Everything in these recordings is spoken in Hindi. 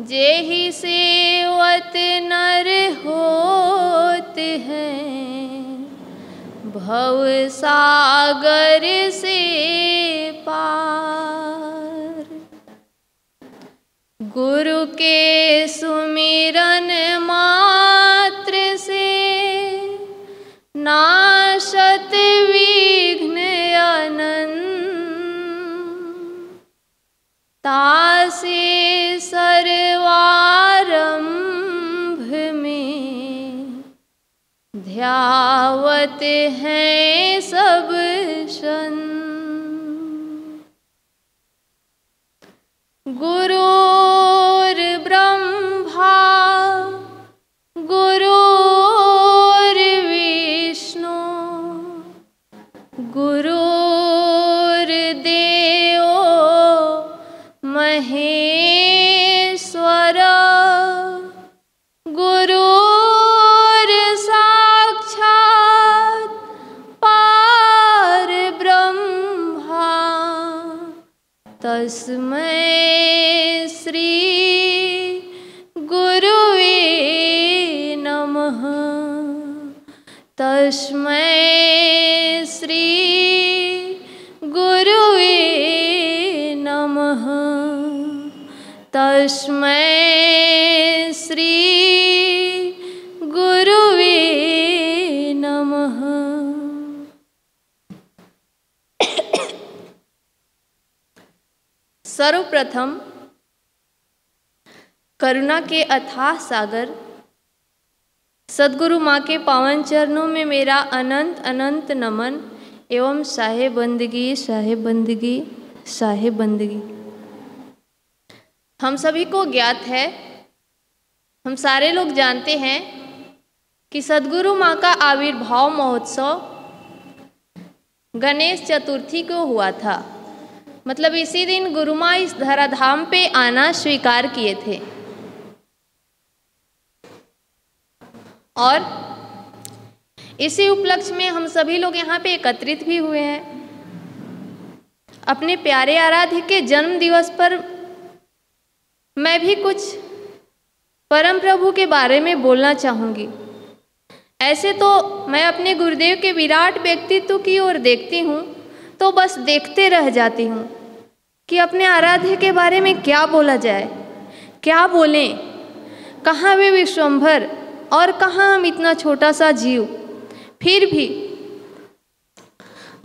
जेहि सेवत नर होत हैं, भव सागर से पार। गुरु के सुमिरन मात्र से नाशत विघ्न अनंत, तासे सर्वारंभ में ध्यावत हैं सब संत। गुरुर्ब्रह्मा गुरुर्विष्णु गुरुर्देवो महेश्वर, गुरुर्साक्षात् परब्रह्मा, तस्मै श्री गुरुवे नमः। तस्मै श्री गुरुवे नमः। तस्मै श्री गुरुवे नमः। सर्वप्रथम करुणा के अथाह सागर सद्गुरु माँ के पावन चरणों में मेरा अनंत अनंत नमन एवं साहेब बंदगी साहेब बंदगी साहेब बंदगी। हम सभी को ज्ञात है, हम सारे लोग जानते हैं कि सद्गुरु माँ का आविर्भाव महोत्सव गणेश चतुर्थी को हुआ था। मतलब इसी दिन गुरु माँ इस धराधाम पे आना स्वीकार किए थे और इसी उपलक्ष्य में हम सभी लोग यहाँ पे एकत्रित भी हुए हैं। अपने प्यारे आराध्य के जन्म दिवस पर मैं भी कुछ परम प्रभु के बारे में बोलना चाहूँगी। ऐसे तो मैं अपने गुरुदेव के विराट व्यक्तित्व की ओर देखती हूँ तो बस देखते रह जाती हूँ कि अपने आराध्य के बारे में क्या बोला जाए, क्या बोलें, कहाँ वे विश्वंभर और कहाँ हम इतना छोटा सा जीव। फिर भी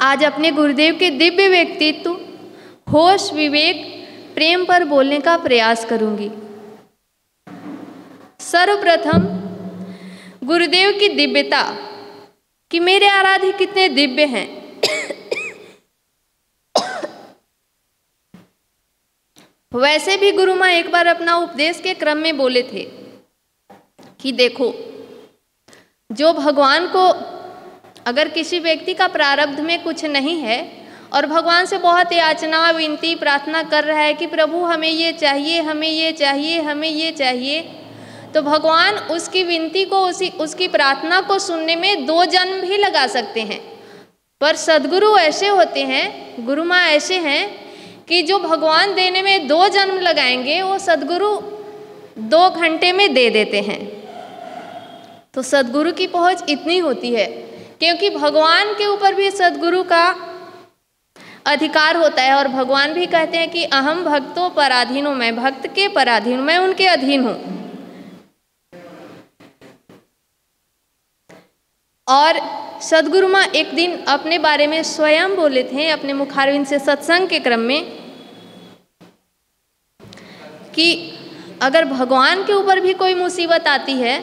आज अपने गुरुदेव के दिव्य व्यक्तित्व, होश, विवेक, प्रेम पर बोलने का प्रयास करूंगी। सर्वप्रथम गुरुदेव की दिव्यता कि मेरे आराध्य कितने दिव्य हैं। वैसे भी गुरु माँ एक बार अपना उपदेश के क्रम में बोले थे कि देखो, जो भगवान को अगर किसी व्यक्ति का प्रारब्ध में कुछ नहीं है और भगवान से बहुत याचना विनती प्रार्थना कर रहा है कि प्रभु हमें ये चाहिए, हमें ये चाहिए, हमें ये चाहिए, तो भगवान उसकी विनती को, उसकी प्रार्थना को सुनने में 2 जन्म भी लगा सकते हैं। पर सद्गुरु ऐसे होते हैं, गुरु माँ ऐसे हैं कि जो भगवान देने में 2 जन्म लगाएंगे वो सद्गुरु 2 घंटे में दे देते हैं। तो सद्गुरु की पहुंच इतनी होती है क्योंकि भगवान के ऊपर भी सद्गुरु का अधिकार होता है और भगवान भी कहते हैं कि अहम भक्तों पराधीन हूँ, मैं भक्त के पराधीन हूँ, मैं उनके अधीन हूँ। और सद्गुरु माँ एक दिन अपने बारे में स्वयं बोले थे अपने मुखारविंद से सत्संग के क्रम में कि अगर भगवान के ऊपर भी कोई मुसीबत आती है,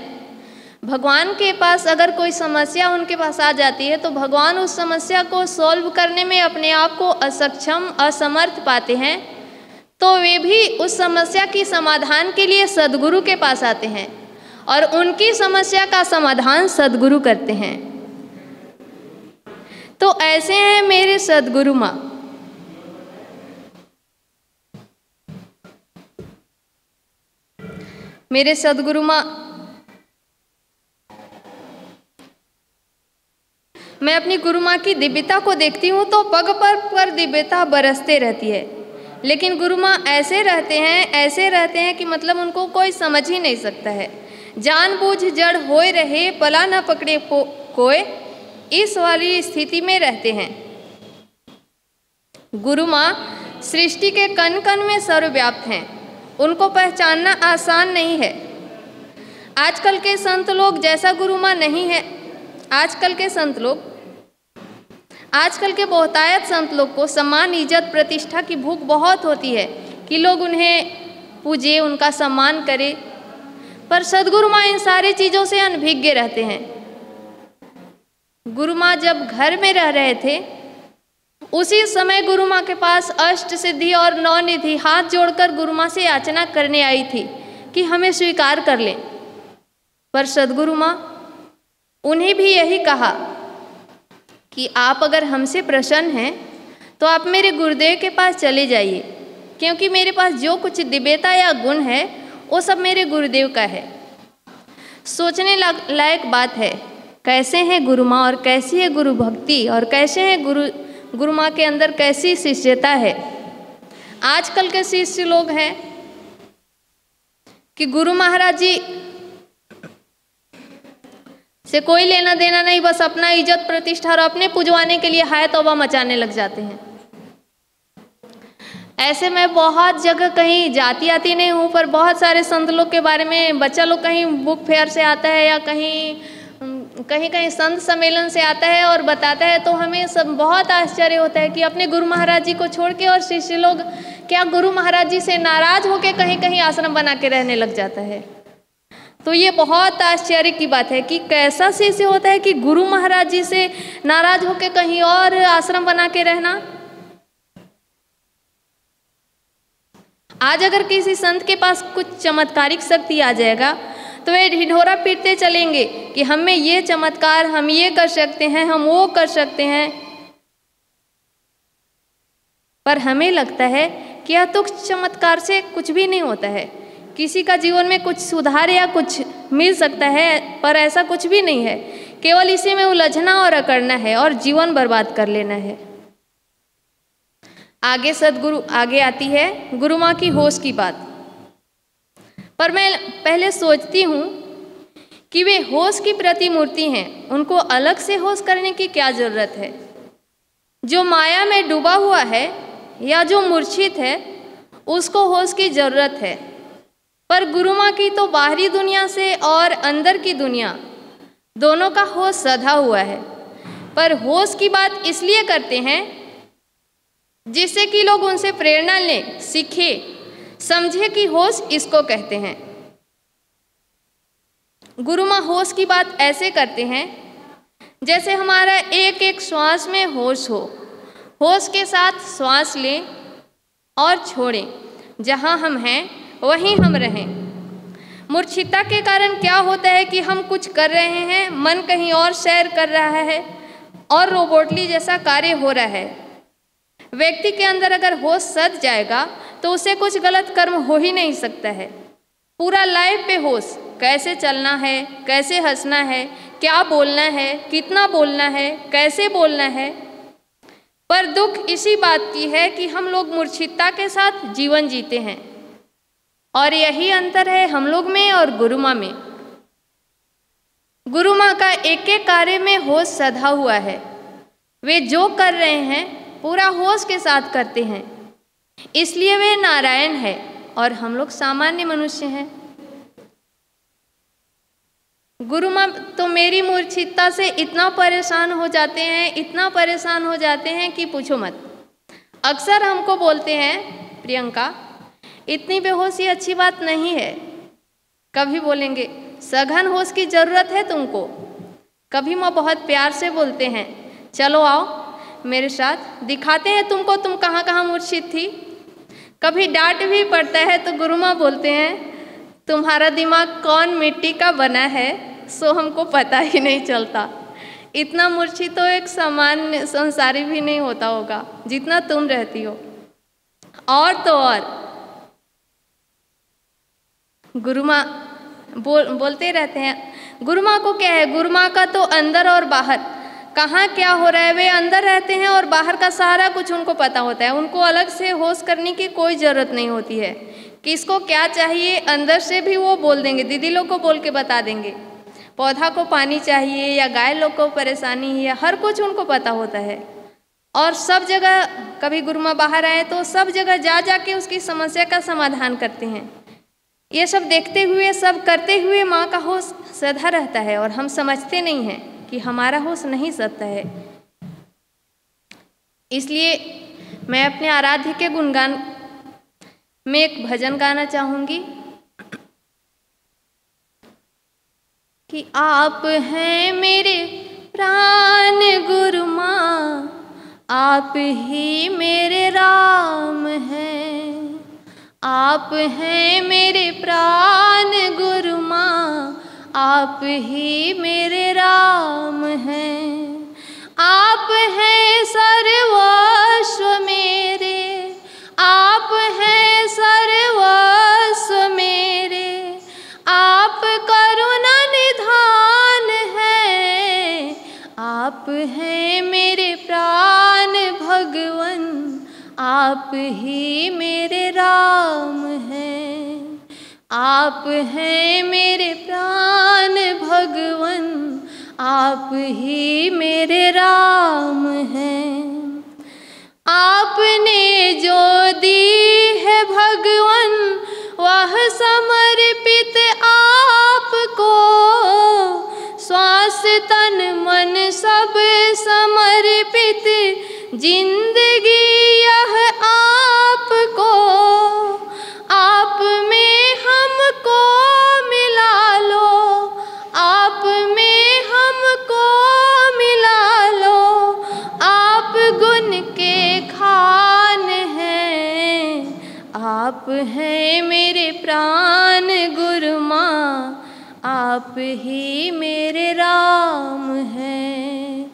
भगवान के पास अगर कोई समस्या उनके पास आ जाती है तो भगवान उस समस्या को सॉल्व करने में अपने आप को असक्षम, असमर्थ पाते हैं, तो वे भी उस समस्या की समाधान के लिए सद्गुरु के पास आते हैं और उनकी समस्या का समाधान सद्गुरु करते हैं। तो ऐसे हैं मेरे सद्गुरु माँ। मेरे सद्गुरु माँ, मैं अपनी गुरु माँ की दिव्यता को देखती हूँ तो पग पर दिव्यता बरसते रहती है। लेकिन गुरु माँ ऐसे रहते हैं कि मतलब उनको कोई समझ ही नहीं सकता है। जानबूझ जड़ होए रहे, पला न पकड़े कोई, इस वाली स्थिति में रहते हैं। गुरु माँ सृष्टि के कण कण में सर्वव्याप्त हैं, उनको पहचानना आसान नहीं है। आजकल के संत लोग जैसा गुरु माँ नहीं है। आजकल के बहुतायत संत लोग को सम्मान, इज्जत, प्रतिष्ठा की भूख बहुत होती है कि लोग उन्हें पूजे, उनका सम्मान करे, पर सदगुरु माँ इन सारी चीज़ों से अनभिज्ञ रहते हैं। गुरु माँ जब घर में रह रहे थे, उसी समय गुरु माँ के पास अष्ट सिद्धि और 9 निधि हाथ जोड़कर गुरु माँ से याचना करने आई थी कि हमें स्वीकार कर लें। पर सदगुरु माँ उन्हें भी यही कहा कि आप अगर हमसे प्रसन्न हैं तो आप मेरे गुरुदेव के पास चले जाइए, क्योंकि मेरे पास जो कुछ दिव्यता या गुण है वो सब मेरे गुरुदेव का है। सोचने लायक बात है, कैसे हैं गुरु माँ और कैसी है गुरु भक्ति और कैसे है गुरु माँ के अंदर कैसी शिष्यता है। आजकल के शिष्य लोग हैं कि गुरु महाराज जी से कोई लेना देना नहीं, बस अपना इज्जत प्रतिष्ठा और अपने पुजवाने के लिए हाय तौबा मचाने लग जाते हैं। ऐसे में बहुत जगह कहीं जाती आती नहीं हूँ, पर बहुत सारे संत लोग के बारे में बच्चा लोग कहीं बुक फेयर से आता है या कहीं संत सम्मेलन से आता है और बताता है, तो हमें सब बहुत आश्चर्य होता है कि अपने गुरु महाराज जी को छोड़ के और शिष्य लोग क्या गुरु महाराज जी से नाराज होकर कहीं आश्रम बना के रहने लग जाता है। तो ये बहुत आश्चर्य की बात है कि कैसा शिष्य होता है कि गुरु महाराज जी से नाराज होकर कहीं और आश्रम बना के रहना। आज अगर किसी संत के पास कुछ चमत्कारिक शक्ति आ जाएगा तो वे ढिढोरा पीटते चलेंगे कि हम में ये चमत्कार, हम ये कर सकते हैं, हम वो कर सकते हैं। पर हमें लगता है कि यह तुच्छ चमत्कार से कुछ भी नहीं होता है। किसी का जीवन में कुछ सुधार या कुछ मिल सकता है, पर ऐसा कुछ भी नहीं है। केवल इसी में उलझना और अकड़ना है और जीवन बर्बाद कर लेना है। आगे आती है गुरु माँ की होश की बात। पर मैं पहले सोचती हूँ कि वे होश की प्रतिमूर्ति हैं, उनको अलग से होश करने की क्या जरूरत है। जो माया में डूबा हुआ है या जो मूर्छित है उसको होश की जरूरत है, पर गुरु माँ की तो बाहरी दुनिया से और अंदर की दुनिया दोनों का होश सधा हुआ है। पर होश की बात इसलिए करते हैं जिससे कि लोग उनसे प्रेरणा लें, सीखे, समझे कि होश इसको कहते हैं। गुरु माँ होश की बात ऐसे करते हैं जैसे हमारा एक एक श्वास में होश हो। होश के साथ श्वास लें और छोड़ें, जहाँ हम हैं वहीं हम रहें। मूर्छिता के कारण क्या होता है कि हम कुछ कर रहे हैं, मन कहीं और सैर कर रहा है और रोबोटली जैसा कार्य हो रहा है। व्यक्ति के अंदर अगर होश सध जाएगा तो उसे कुछ गलत कर्म हो ही नहीं सकता है। पूरा लाइफ पे होश, कैसे चलना है, कैसे हंसना है, क्या बोलना है, कितना बोलना है, कैसे बोलना है। पर दुख इसी बात की है कि हम लोग मूर्छिता के साथ जीवन जीते हैं, और यही अंतर है हम लोग में और गुरु माँ में। गुरु माँ का एक एक कार्य में होश सधा हुआ है। वे जो कर रहे हैं पूरा होश के साथ करते हैं, इसलिए वे नारायण है और हम लोग सामान्य मनुष्य हैं। गुरु माँ तो मेरी मूर्छिता से इतना परेशान हो जाते हैं कि पूछो मत। अक्सर हमको बोलते हैं, प्रियंका इतनी बेहोशी अच्छी बात नहीं है। कभी बोलेंगे सघन होश की ज़रूरत है तुमको। कभी माँ बहुत प्यार से बोलते हैं, चलो आओ मेरे साथ, दिखाते हैं तुमको तुम कहाँ कहाँ मूर्छित थी। कभी डांट भी पड़ता है तो गुरु माँ बोलते हैं तुम्हारा दिमाग कौन मिट्टी का बना है सो हमको पता ही नहीं चलता। इतना मूर्छित तो एक सामान्य संसारी भी नहीं होता होगा जितना तुम रहती हो। और तो और गुरु माँ बोलते रहते हैं। गुरु माँ को क्या है, गुरु माँ का तो अंदर और बाहर कहाँ क्या हो रहा है, वे अंदर रहते हैं और बाहर का सारा कुछ उनको पता होता है। उनको अलग से होश करने की कोई ज़रूरत नहीं होती है। किसको क्या चाहिए अंदर से भी वो बोल देंगे, दीदी लोग को बोल के बता देंगे। पौधा को पानी चाहिए या गाय लोग को परेशानी है, हर कुछ उनको पता होता है। और सब जगह कभी गुरु माँ बाहर आए तो सब जगह जा जा के उसकी समस्या का समाधान करते हैं। ये सब देखते हुए, सब करते हुए माँ का होश सदा रहता है और हम समझते नहीं हैं कि हमारा होश नहीं सधता है। इसलिए मैं अपने आराध्य के गुणगान में एक भजन गाना चाहूँगी कि आप हैं मेरे प्राण गुरु माँ, आप ही मेरे राम हैं। आप हैं मेरे प्राण गुरु माँ, आप ही मेरे राम हैं। आप हैं सर्वस्व मेरे, आप हैं सर्वस्व मेरे, आप करुणा निधान है। आप हैं मेरे प्राण भगवन, आप ही मेरे राम हैं। आप हैं मेरे प्राण भगवन, आप ही मेरे राम हैं। आपने जो दी है भगवन, वह समर्पित आपको। श्वास तन मन सब समर्पित, जिंदगी यह आपको। आप में हमको मिला लो, आप में हमको मिला लो। आप गुण के खान हैं, आप हैं मेरे प्राण गुरु माँ, आप ही मेरे राम हैं।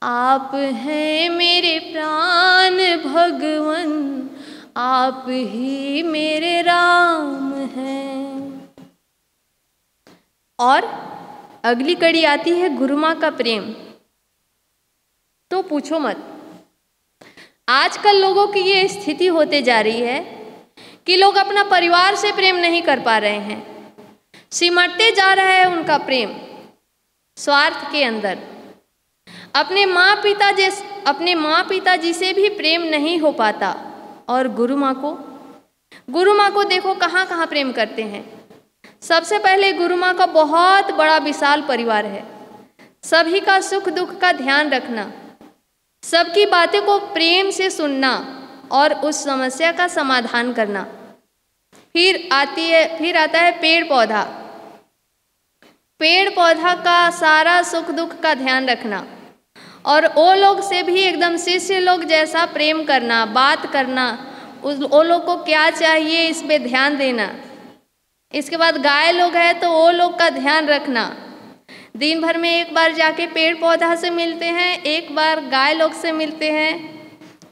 आप हैं मेरे प्राण भगवन, आप ही मेरे राम हैं। और अगली कड़ी आती है गुरु माँ का प्रेम। तो पूछो मत, आजकल लोगों की ये स्थिति होते जा रही है कि लोग अपना परिवार से प्रेम नहीं कर पा रहे हैं। सिमटते जा रहा है उनका प्रेम स्वार्थ के अंदर। अपने माँ पिता जी से भी प्रेम नहीं हो पाता। और गुरु माँ को देखो कहाँ कहाँ प्रेम करते हैं। सबसे पहले गुरु माँ का बहुत बड़ा विशाल परिवार है। सभी का सुख दुख का ध्यान रखना, सबकी बातें को प्रेम से सुनना और उस समस्या का समाधान करना। फिर आता है पेड़ पौधा का सारा सुख दुख का ध्यान रखना और वो लोग से भी एकदम शिष्य लोग जैसा प्रेम करना, बात करना, वो लोग को क्या चाहिए इस पे ध्यान देना। इसके बाद गाय लोग है तो वो लोग का ध्यान रखना। दिन भर में एक बार जाके पेड़ पौधा से मिलते हैं, एक बार गाय लोग से मिलते हैं।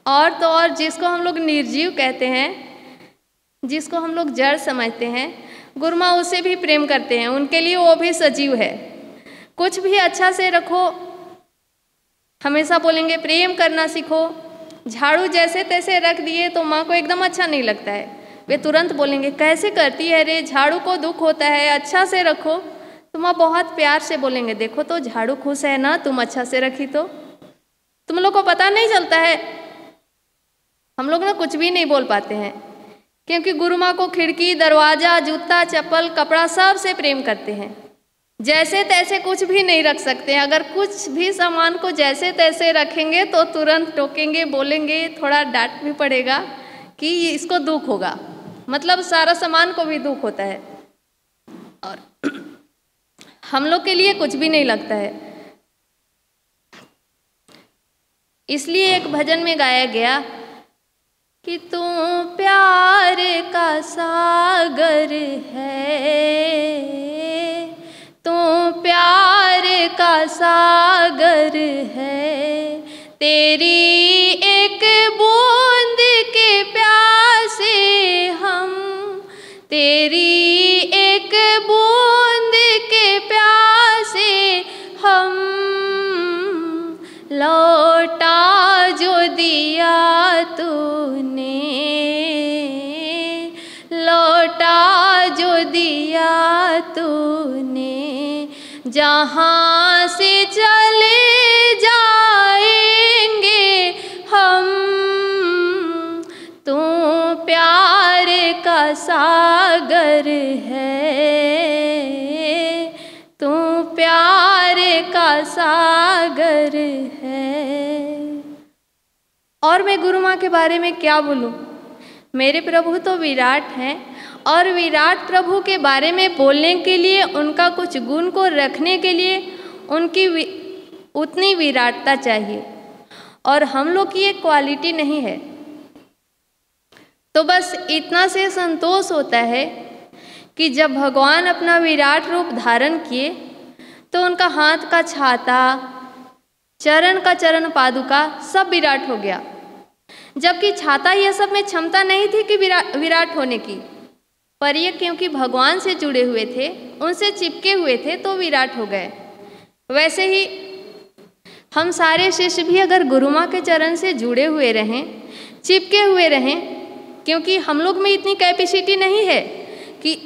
और तो और जिसको हम लोग निर्जीव कहते हैं, जिसको हम लोग जड़ समझते हैं, गुरु माँ उसे भी प्रेम करते हैं। उनके लिए वो भी सजीव है। कुछ भी अच्छा से रखो, हमेशा बोलेंगे प्रेम करना सीखो। झाड़ू जैसे तैसे रख दिए तो माँ को एकदम अच्छा नहीं लगता है। वे तुरंत बोलेंगे कैसे करती है रे, झाड़ू को दुख होता है, अच्छा से रखो। तो माँ बहुत प्यार से बोलेंगे देखो तो झाड़ू खुश है ना, तुम अच्छा से रखी तो। तुम लोग को पता नहीं चलता है, हम लोग ना कुछ भी नहीं बोल पाते हैं क्योंकि गुरु माँ को खिड़की, दरवाजा, जूता, चप्पल, कपड़ा सब से प्रेम करते हैं। जैसे तैसे कुछ भी नहीं रख सकते। अगर कुछ भी सामान को जैसे तैसे रखेंगे तो तुरंत टोकेंगे, बोलेंगे, थोड़ा डांट भी पड़ेगा कि इसको दुख होगा। मतलब सारा सामान को भी दुख होता है और हम लोग के लिए कुछ भी नहीं लगता है। इसलिए एक भजन में गाया गया कि तू प्यार का सागर है, तू प्यार का सागर है। तेरी एक बूंद के प्यासे हम, तेरी एक बूंद के प्यासे हम। लौटा जो दिया तूने, जहाँ से चले जाएंगे हम, तू प्यार का सागर है, तू प्यार का सागर है। और मैं गुरु माँ के बारे में क्या बोलूँ, मेरे प्रभु तो विराट हैं, और विराट प्रभु के बारे में बोलने के लिए, उनका कुछ गुण को रखने के लिए उनकी उतनी विराटता चाहिए, और हम लोग की ये क्वालिटी नहीं है। तो बस इतना से संतोष होता है कि जब भगवान अपना विराट रूप धारण किए तो उनका हाथ का छाता, चरण का चरण पादुका सब विराट हो गया, जबकि छाता यह सब में क्षमता नहीं थी कि विराट होने की, पर ये क्योंकि भगवान से जुड़े हुए थे, उनसे चिपके हुए थे, तो विराट हो गए। वैसे ही हम सारे शिष्य भी अगर गुरु माँ के चरण से जुड़े हुए रहें, चिपके हुए रहें, क्योंकि हम लोग में इतनी कैपेसिटी नहीं है कि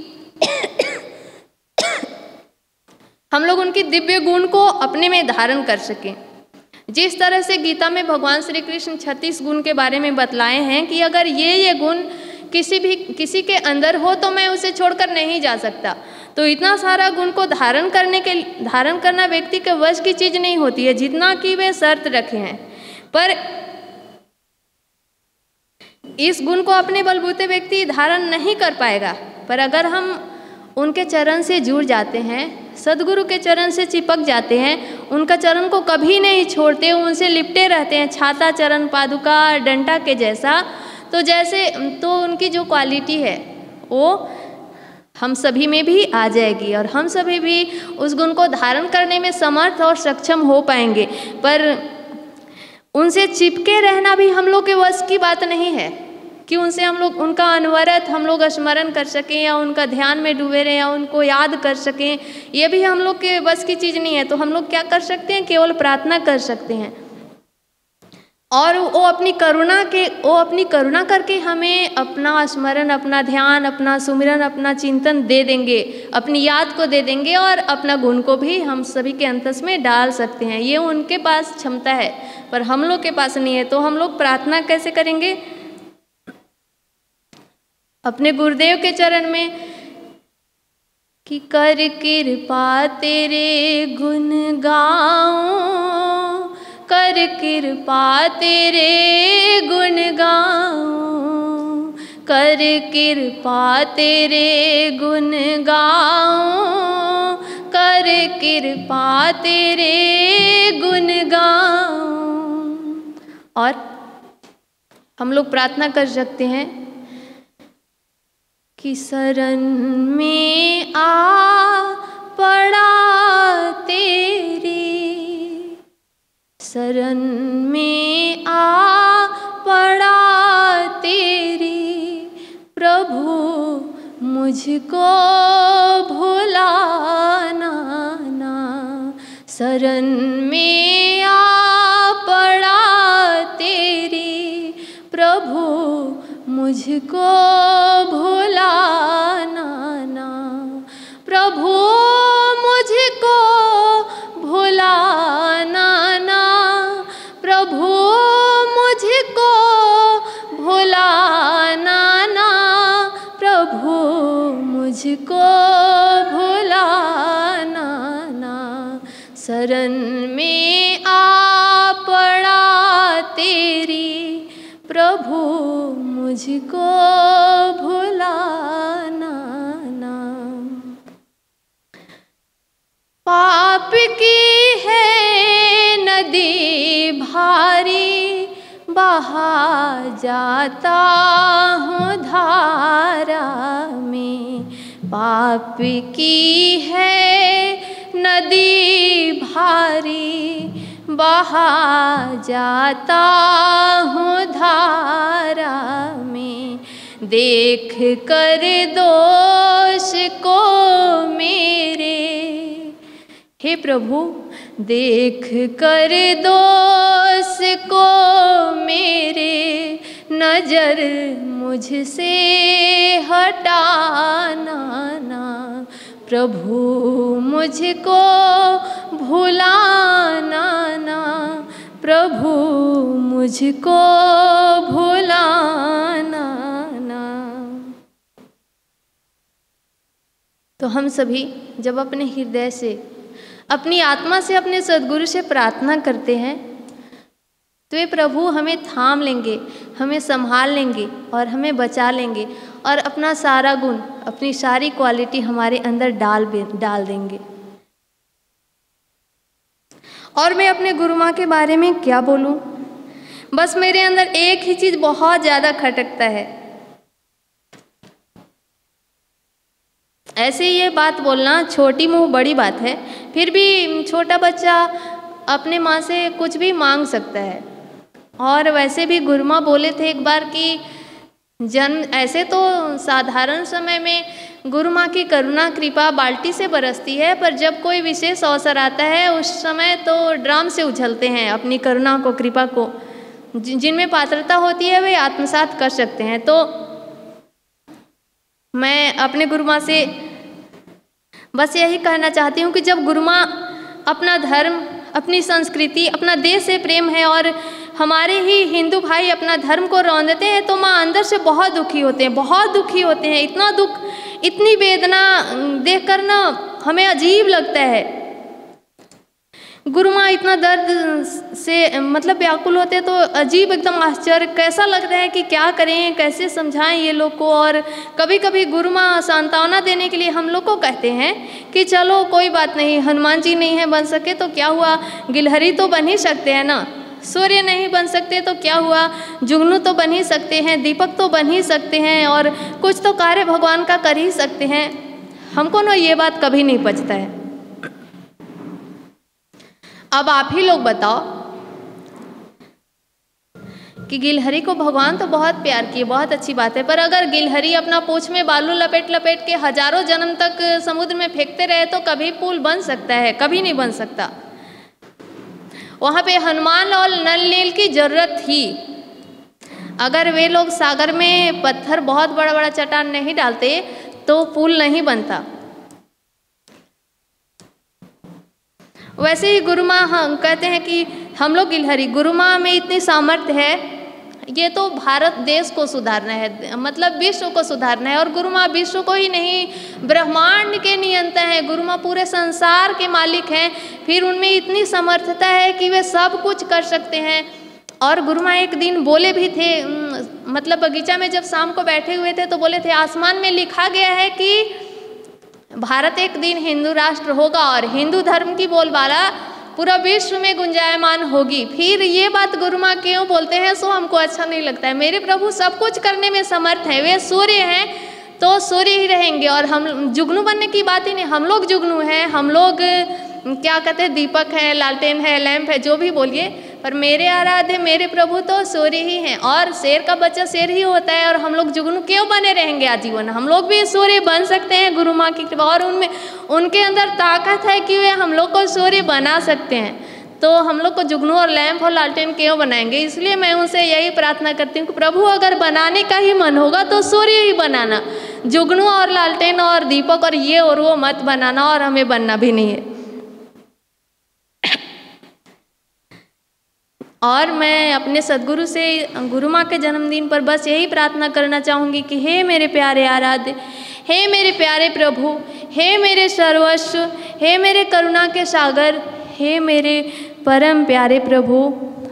हम लोग उनकी दिव्य गुण को अपने में धारण कर सकें। जिस तरह से गीता में भगवान श्री कृष्ण 36 गुण के बारे में बतलाए हैं कि अगर ये गुण किसी के अंदर हो तो मैं उसे छोड़कर नहीं जा सकता, तो इतना सारा गुण को धारण करना व्यक्ति के वश की चीज नहीं होती है, जितना कि वे शर्त रखे हैं। पर इस गुण को अपने बलबूते व्यक्ति धारण नहीं कर पाएगा। पर अगर हम उनके चरण से जुड़ जाते हैं, सदगुरु के चरण से चिपक जाते हैं, उनका चरण को कभी नहीं छोड़ते, उनसे लिपटे रहते हैं, छाता, चरण पादुका, डंडा के जैसा, तो उनकी जो क्वालिटी है वो हम सभी में भी आ जाएगी, और हम सभी भी उस गुण को धारण करने में समर्थ और सक्षम हो पाएंगे। पर उनसे चिपके रहना भी हम लोग के वश की बात नहीं है कि उनका अनवरत हम लोग स्मरण कर सकें, या उनका ध्यान में डूबे रहें, या उनको याद कर सकें, ये भी हम लोग के बस की चीज़ नहीं है। तो हम लोग क्या कर सकते हैं, केवल प्रार्थना कर सकते हैं, और वो अपनी करुणा करके हमें अपना स्मरण, अपना ध्यान, अपना सुमिरन, अपना चिंतन दे देंगे, अपनी याद को दे देंगे, और अपना गुण को भी हम सभी के अंतस में डाल सकते हैं। ये उनके पास क्षमता है, पर हम लोग के पास नहीं है। तो हम लोग प्रार्थना कैसे करेंगे, अपने गुरुदेव के चरण में कि कर कृपा तेरे गुण गाऊं, कर कृपा तेरे गुण गाऊं, कर कृपा तेरे गुण गाऊं, कर कृपा तेरे गुण गाऊं। और हम लोग प्रार्थना कर सकते हैं कि शरण में आ पड़ा तेरी, शरण में आ पड़ा तेरी, प्रभु मुझको भुलाना ना, शरण में आ पड़ा तेरी, प्रभु मुझको भुलाना ना, प्रभु मुझको भुलाना ना, प्रभु मुझको भुलाना ना, प्रभु मुझको भुलाना ना, शरण में आ पड़ा तेरी, प्रभु मुझको भुलाना ना। पाप की है नदी भारी, बहा जाता हूँ धारा में, पाप की है नदी भारी, बहा जाता हूँ धारा में, देख कर दोष को मेरे, हे प्रभु देख कर दोष को मेरे, नजर मुझसे हटाना ना, प्रभु मुझको भुलाना ना, प्रभु मुझको भुलाना ना। तो हम सभी जब अपने हृदय से, अपनी आत्मा से अपने सद्गुरु से प्रार्थना करते हैं तो वे प्रभु हमें थाम लेंगे, हमें संभाल लेंगे और हमें बचा लेंगे और अपना सारा गुण, अपनी सारी क्वालिटी हमारे अंदर डाल देंगे। और मैं अपने गुरु माँ के बारे में क्या बोलूँ, बस मेरे अंदर एक ही चीज़ बहुत ज़्यादा खटकता है। ऐसे ये बात बोलना छोटी मुँह बड़ी बात है, फिर भी छोटा बच्चा अपने माँ से कुछ भी मांग सकता है। और वैसे भी गुरु माँ बोले थे एक बार कि ऐसे तो साधारण समय में गुरु माँ की करुणा कृपा बाल्टी से बरसती है, पर जब कोई विशेष अवसर आता है उस समय तो ड्राम से उछलते हैं अपनी करुणा को, कृपा को। जिनमें पात्रता होती है वे आत्मसात कर सकते हैं। तो मैं अपने गुरु माँ से बस यही कहना चाहती हूँ कि जब गुरु माँ अपना धर्म, अपनी संस्कृति, अपना देश से प्रेम है और हमारे ही हिंदू भाई अपना धर्म को रौंदते हैं तो माँ अंदर से बहुत दुखी होते हैं, बहुत दुखी होते हैं। इतना दुख, इतनी वेदना देखकर ना हमें अजीब लगता है। गुरु माँ इतना दर्द से मतलब व्याकुल होते तो अजीब एकदम आश्चर्य, कैसा लगता है कि क्या करें, कैसे समझाएं ये लोग को। और कभी कभी गुरु माँ सांत्वना देने के लिए हम लोग को कहते हैं कि चलो कोई बात नहीं, हनुमान जी नहीं है बन सके तो क्या हुआ, गिलहरी तो बन ही सकते हैं ना, सूर्य नहीं बन सकते तो क्या हुआ, जुगनू तो बन ही सकते हैं, दीपक तो बन ही सकते हैं, और कुछ तो कार्य भगवान का कर ही सकते हैं। हमको ना ये बात कभी नहीं पचता है। अब आप ही लोग बताओ कि गिलहरी को भगवान तो बहुत प्यार किए, बहुत अच्छी बात है, पर अगर गिलहरी अपना पूंछ में बालू लपेट लपेट के हजारों जन्म तक समुद्र में फेंकते रहे तो कभी पुल बन सकता है? कभी नहीं बन सकता। वहाँ पे हनुमान और नल नील की जरूरत थी। अगर वे लोग सागर में पत्थर, बहुत बड़ा बड़ा चट्टान नहीं डालते तो पुल नहीं बनता। वैसे ही गुरु माँ हम कहते हैं कि हम लोग गिलहरी, गुरु माँ में इतनी सामर्थ्य है, ये तो भारत देश को सुधारना है, मतलब विश्व को सुधारना है। और गुरु माँ विश्व को ही नहीं, ब्रह्मांड के नियंता है, गुरु माँ पूरे संसार के मालिक हैं। फिर उनमें इतनी समर्थता है कि वे सब कुछ कर सकते हैं। और गुरु माँ एक दिन बोले भी थे, मतलब बगीचा में जब शाम को बैठे हुए थे तो बोले थे, आसमान में लिखा गया है कि भारत एक दिन हिंदू राष्ट्र होगा और हिंदू धर्म की बोलबाला पूरा विश्व में गुंजायमान होगी। फिर ये बात गुरु माँ क्यों बोलते हैं सो हमको अच्छा नहीं लगता है। मेरे प्रभु सब कुछ करने में समर्थ हैं, वे सूर्य हैं तो सूर्य ही रहेंगे। और हम जुगनू बनने की बात ही नहीं, हम लोग जुगनू हैं, हम लोग क्या कहते हैं, दीपक है, लालटेन है, लैंप है, जो भी बोलिए, पर मेरे आराध्य मेरे प्रभु तो सूर्य ही हैं। और शेर का बच्चा शेर ही होता है, और हम लोग जुगनू क्यों बने रहेंगे आजीवन? हम लोग भी सूर्य बन सकते हैं गुरु माँ की कृपा, और उनमें उनके अंदर ताकत है कि वे हम लोग को सूर्य बना सकते हैं। तो हम लोग को जुगनू और लैंप और लालटेन क्यों बनाएंगे? इसलिए मैं उनसे यही प्रार्थना करती हूँ कि प्रभु अगर बनाने का ही मन होगा तो सूर्य ही बनाना, जुगनू और लालटेन और दीपक और ये और वो मत बनाना, और हमें बनना भी नहीं है। और मैं अपने सद्गुरु से गुरु माँ के जन्मदिन पर बस यही प्रार्थना करना चाहूँगी कि हे मेरे प्यारे आराध्य, हे मेरे प्यारे प्रभु, हे मेरे सर्वस्व, हे मेरे करुणा के सागर, हे मेरे परम प्यारे प्रभु,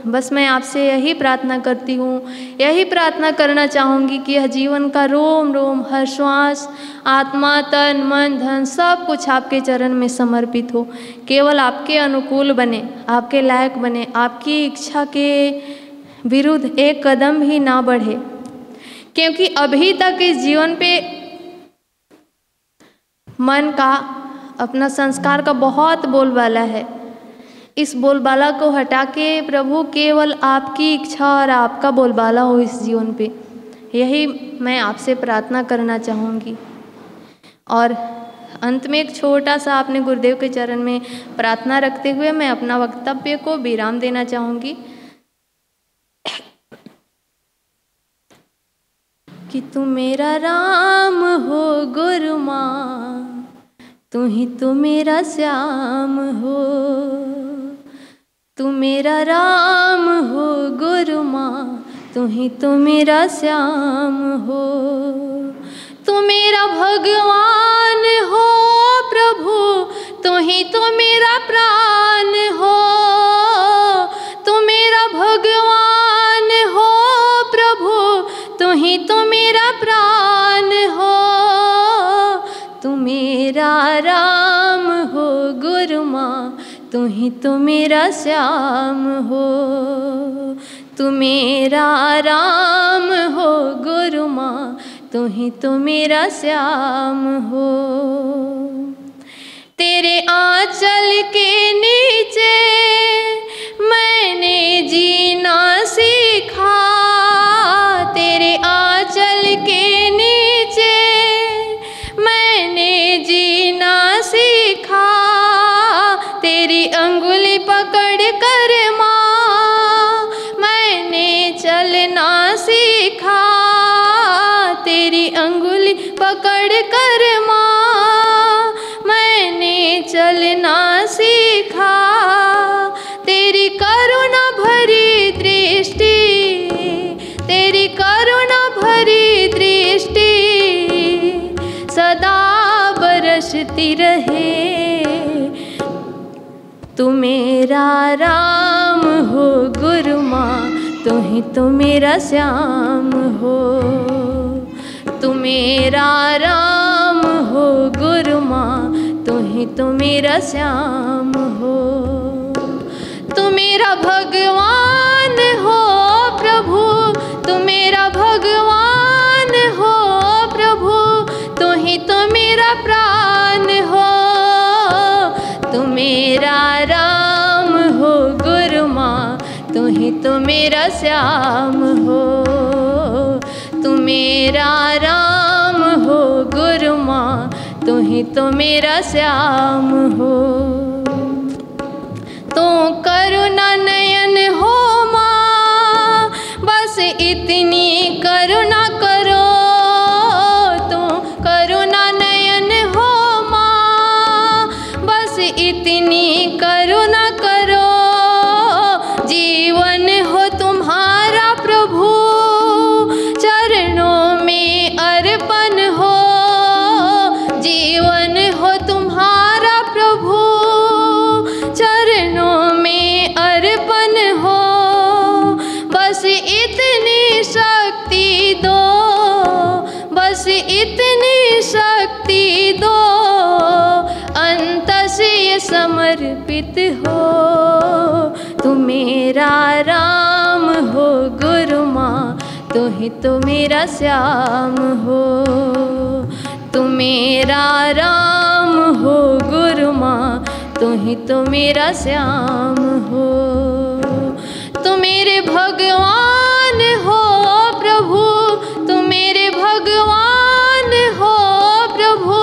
बस मैं आपसे यही प्रार्थना करती हूँ, यही प्रार्थना करना चाहूँगी कि यह जीवन का रोम रोम, हर श्वास, आत्मा, तन, मन, धन सब कुछ आपके चरण में समर्पित हो। केवल आपके अनुकूल बने, आपके लायक बने, आपकी इच्छा के विरुद्ध एक कदम भी ना बढ़े। क्योंकि अभी तक इस जीवन पे मन का, अपना संस्कार का बहुत बोलबाला है। इस बोलबाला को हटा के प्रभु केवल आपकी इच्छा और आपका बोलबाला हो इस जीवन पे, यही मैं आपसे प्रार्थना करना चाहूँगी। और अंत में एक छोटा सा अपने गुरुदेव के चरण में प्रार्थना रखते हुए मैं अपना वक्तव्य को विराम देना चाहूँगी। कि तू मेरा राम हो गुरु माँ, तू ही तो मेरा श्याम हो। तू मेरा राम हो गुरु माँ, तू ही तो मेरा श्याम हो। तू मेरा भगवान हो प्रभु, तू ही तो मेरा प्राण हो। तू मेरा भगवान हो प्रभु, तू ही तो मेरा प्राण हो। तू मेरा राम हो गुरु माँ, तू ही तो मेरा श्याम हो। तू मेरा राम हो गुरु माँ, तू ही तो मेरा श्याम हो। तेरे आंचल के नीचे मैंने जीना सीखा, तेरे आंचल के नीचे मैंने जीना सीखा। तेरी अंगुली पकड़ कर माँ मैंने चलना सीखा, तेरी अंगुली पकड़ कर माँ मैंने चलना सीखा। तेरी करुणा भरी दृष्टि, तेरी करुणा भरी दृष्टि सदा बरसती रहे। तू मेरा राम हो गुरु माँ, तू ही तो मेरा श्याम हो। तू मेरा राम हो गुरु माँ, तू ही तो मेरा श्याम हो। तू मेरा भगवान हो प्रभु, तू मेरा भगवान हो प्रभु, तू ही तो मेरा प्राण हो। तू मेरा राम हो गुरु माँ, तू ही तो मेरा श्याम हो। तू मेरा राम हो गुरु माँ, तू ही तो मेरा श्याम हो। तू करुणा नयन हो माँ, बस इतनी करुणा करो। तू करुणा नयन हो माँ, बस इतनी करुणा करो। जीवन हो तुम्हारा प्रभु, चरणों में अर्पण हो। जीवन हो तुम्हारा प्रभु, चरणों में अर्पण हो। बस इतनी शक्ति दो, बस इतनी शक्ति दो, अंत से ये समर्पित हो। तू मेरा राम हो गुरु माँ, तू ही तो मेरा श्याम हो। तू मेरा राम हो गुरु माँ, तू ही तो मेरा श्याम हो। तू मेरे भगवान हो प्रभु, तू मेरे भगवान हो प्रभु,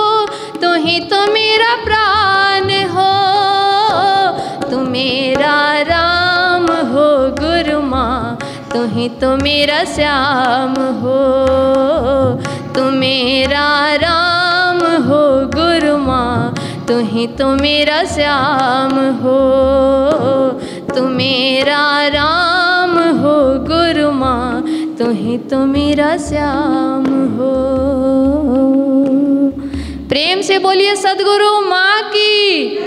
तू ही तो मेरा प्राण हो। तू मेरा राम हो गुरु माँ, तू ही तो मेरा श्याम हो। तू मेरा राम हो गुरु माँ, तू ही तो मेरा श्याम हो। तू मेरा राम हो गुरु माँ, तू ही तो मेरा श्याम हो। प्रेम से बोलिए सद्गुरु माँ की,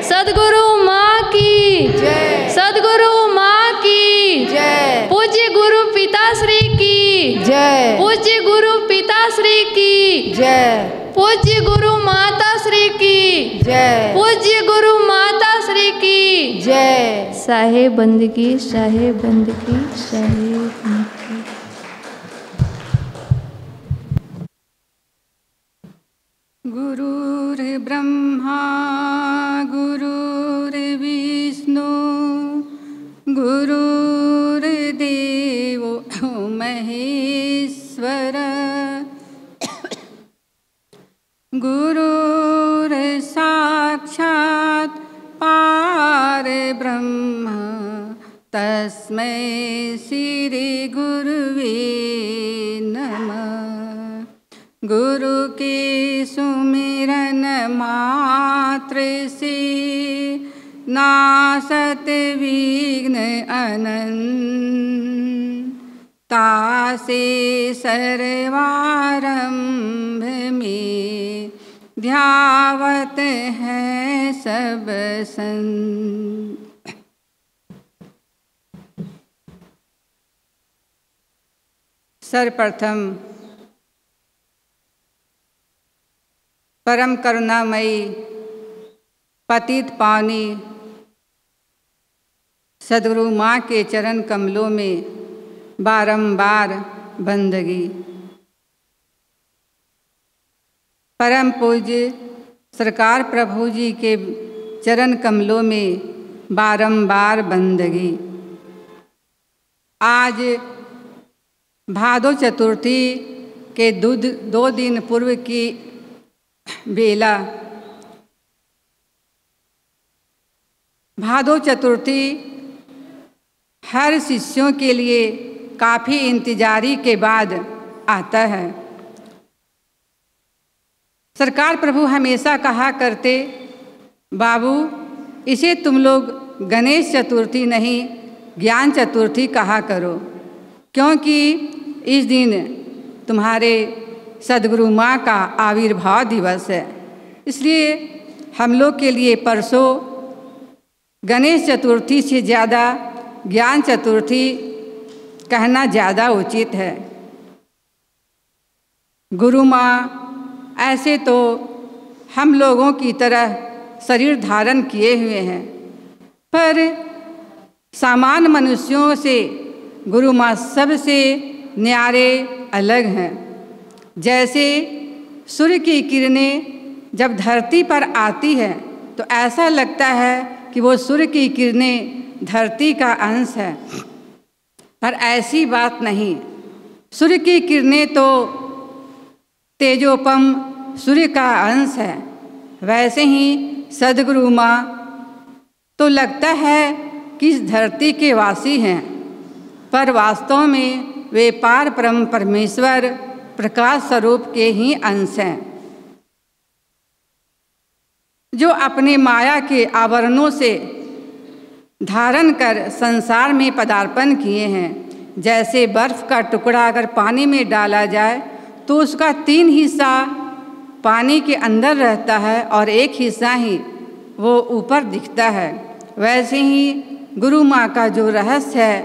सद्गुरु माँ की जय, सद्गुरु माँ की जय। पूज्य गुरु पिताश्री की जय, पूज्य गुरु पिताश्री की जय, पूज्य गुरु माताश्री की जय, पूज्य गुरु माताश्री की जय। साहेब बंदगी, साहेब बंदगी, साहेब बंदगी। गुरुर्ब्रह्मा गुरुर्विष्णु गुरुर्देवो महेश्वर गुरुर्साक्षात् परब्रह्म तस्मै श्री गुरुवे नमः। गुरु के सुमिरन मात्र से नासत विघ्न अनंत, तासे सर्वारंभ में ध्यावत है सब संत। सर्वप्रथम परम करुणामयी पतित पावनी सद्गुरु माँ के चरण कमलों में बारंबार बंदगी। परम पूज्य सरकार प्रभु जी के चरण कमलों में बारंबार बंदगी। आज भादो चतुर्थी के 2 दिन पूर्व की बेला। भादो चतुर्थी हर शिष्यों के लिए काफ़ी इंतजारी के बाद आता है। सरकार प्रभु हमेशा कहा करते, बाबू इसे तुम लोग गणेश चतुर्थी नहीं ज्ञान चतुर्थी कहा करो, क्योंकि इस दिन तुम्हारे सद्गुरु माँ का आविर्भाव दिवस है। इसलिए हम लोग के लिए परसों गणेश चतुर्थी से ज़्यादा ज्ञान चतुर्थी कहना ज़्यादा उचित है। गुरु माँ ऐसे तो हम लोगों की तरह शरीर धारण किए हुए हैं, पर सामान्य मनुष्यों से गुरु माँ सबसे न्यारे अलग हैं। जैसे सूर्य की किरणें जब धरती पर आती है तो ऐसा लगता है कि वो सूर्य की किरणें धरती का अंश है, पर ऐसी बात नहीं। सूर्य की किरणें तो तेजोपम सूर्य का अंश है। वैसे ही सद्गुरु माँ तो लगता है कि इस धरती के वासी हैं, पर वास्तव में वे पार परम परमेश्वर प्रकाश स्वरूप के ही अंश हैं, जो अपने माया के आवरणों से धारण कर संसार में पदार्पण किए हैं। जैसे बर्फ का टुकड़ा अगर पानी में डाला जाए तो उसका 3 हिस्सा पानी के अंदर रहता है और 1 हिस्सा ही वो ऊपर दिखता है। वैसे ही गुरु माँ का जो रहस्य है,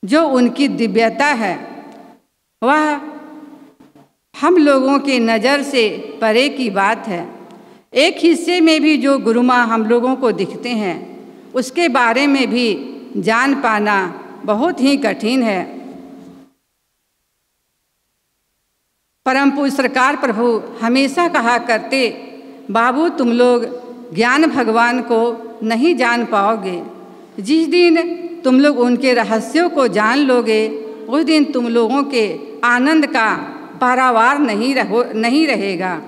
जो उनकी दिव्यता है, वह हम लोगों के नज़र से परे की बात है। एक हिस्से में भी जो गुरु माँ हम लोगों को दिखते हैं, उसके बारे में भी जान पाना बहुत ही कठिन है। परम पूज्य सरकार प्रभु हमेशा कहा करते, बाबू तुम लोग ज्ञान भगवान को नहीं जान पाओगे। जिस दिन तुम लोग उनके रहस्यों को जान लोगे, उस दिन तुम लोगों के आनंद का पारावार नहीं रहेगा।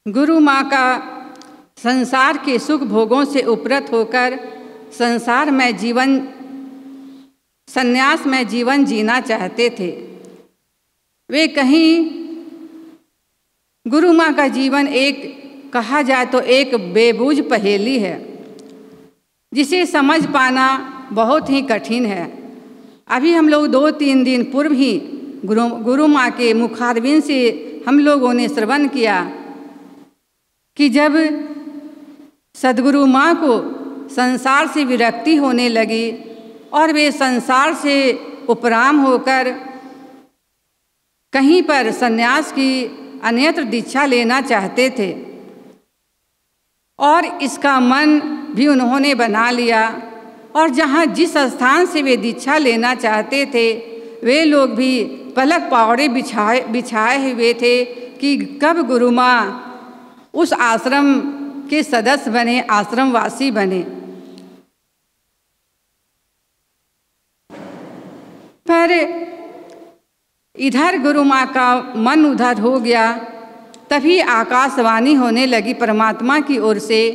गुरु माँ का संसार के सुख भोगों से उपरत होकर संसार में जीवन संन्यास में जीवन जीना चाहते थे। वे कहीं गुरु माँ का जीवन एक कहा जाए तो एक बेबूझ पहेली है, जिसे समझ पाना बहुत ही कठिन है। अभी हम लोग 2-3 दिन पूर्व ही गुरु माँ के मुखारबिंद से हम लोगों ने श्रवण किया कि जब सद्गुरु माँ को संसार से विरक्ति होने लगी और वे संसार से उपराम होकर कहीं पर सन्यास की अन्यत्र दीक्षा लेना चाहते थे, और इसका मन भी उन्होंने बना लिया। और जहाँ जिस स्थान से वे दीक्षा लेना चाहते थे, वे लोग भी पलक पावड़े बिछाए हुए थे कि कब गुरु माँ उस आश्रम के सदस्य बने, आश्रमवासी बने। पर इधर गुरु माँ का मन उधर हो गया। तभी आकाशवाणी होने लगी परमात्मा की ओर से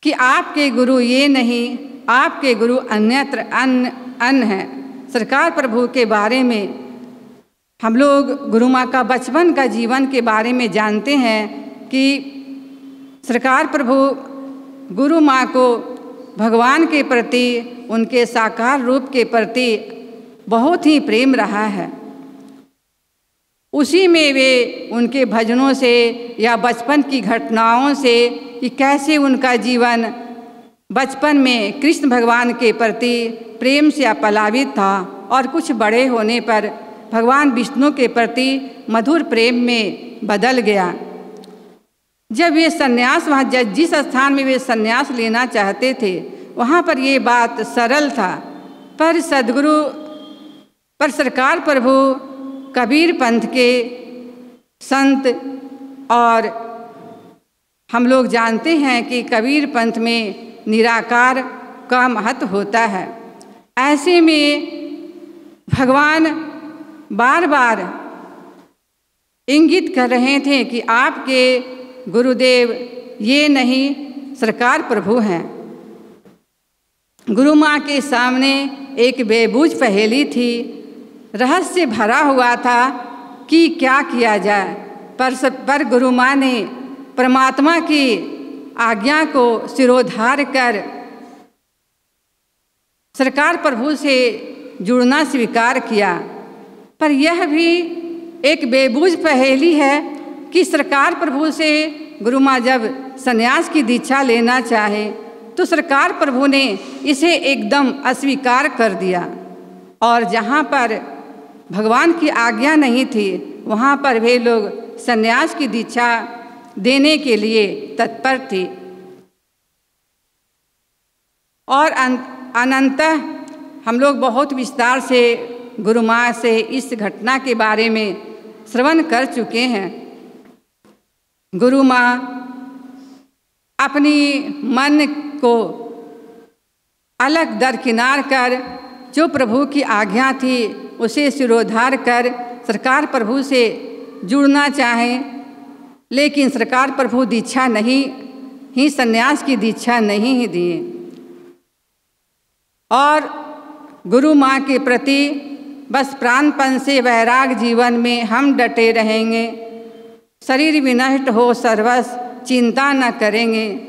कि आपके गुरु ये नहीं, आपके गुरु अन्यत्र अन्य हैं। सरकार प्रभु के बारे में हम लोग गुरु माँ का बचपन का जीवन के बारे में जानते हैं कि सरकार प्रभु गुरु माँ को भगवान के प्रति, उनके साकार रूप के प्रति बहुत ही प्रेम रहा है। उसी में वे उनके भजनों से या बचपन की घटनाओं से कि कैसे उनका जीवन बचपन में कृष्ण भगवान के प्रति प्रेम से अपलावित था और कुछ बड़े होने पर भगवान विष्णु के प्रति मधुर प्रेम में बदल गया। जब वे सन्यास वहाँ जिस स्थान में वे सन्यास लेना चाहते थे वहाँ पर ये बात सरल था, पर सरकार प्रभु कबीर पंथ के संत, और हम लोग जानते हैं कि कबीर पंथ में निराकार का महत्व होता है। ऐसे में भगवान बार बार इंगित कर रहे थे कि आपके गुरुदेव ये नहीं, सरकार प्रभु हैं। गुरु माँ के सामने एक बेबूझ पहेली थी, रहस्य भरा हुआ था कि क्या किया जाए, पर गुरु माँ ने परमात्मा की आज्ञा को सिरोधार कर सरकार प्रभु से जुड़ना स्वीकार किया। पर यह भी एक बेबूझ पहेली है कि सरकार प्रभु से गुरु माँ जब संन्यास की दीक्षा लेना चाहे तो सरकार प्रभु ने इसे एकदम अस्वीकार कर दिया, और जहाँ पर भगवान की आज्ञा नहीं थी वहाँ पर वे लोग संन्यास की दीक्षा देने के लिए तत्पर थे। और अनंतः हम लोग बहुत विस्तार से गुरु माँ से इस घटना के बारे में श्रवण कर चुके हैं। गुरु माँ अपनी मन को अलग दरकिनार कर जो प्रभु की आज्ञा थी उसे सिरोधार कर सरकार प्रभु से जुड़ना चाहें, लेकिन सरकार प्रभु दीक्षा नहीं ही, संन्यास की दीक्षा नहीं ही दिए। और गुरु माँ के प्रति बस प्राणपन से वैराग जीवन में हम डटे रहेंगे, शरीर विनष्ट हो सर्वस चिंता न करेंगे।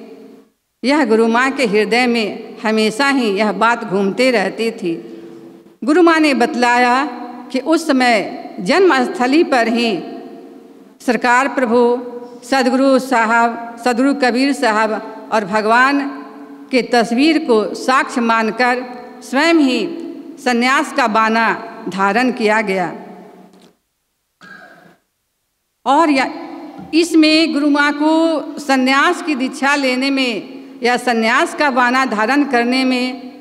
यह गुरु माँ के हृदय में हमेशा ही यह बात घूमते रहती थी। गुरु माँ ने बतलाया कि उस समय जन्मस्थली पर ही सरकार प्रभु सदगुरु साहब, सदगुरु कबीर साहब और भगवान के तस्वीर को साक्ष्य मानकर स्वयं ही संन्यास का बाना धारण किया गया। और इसमें गुरु माँ को संन्यास की दीक्षा लेने में या संन्यास का बाना धारण करने में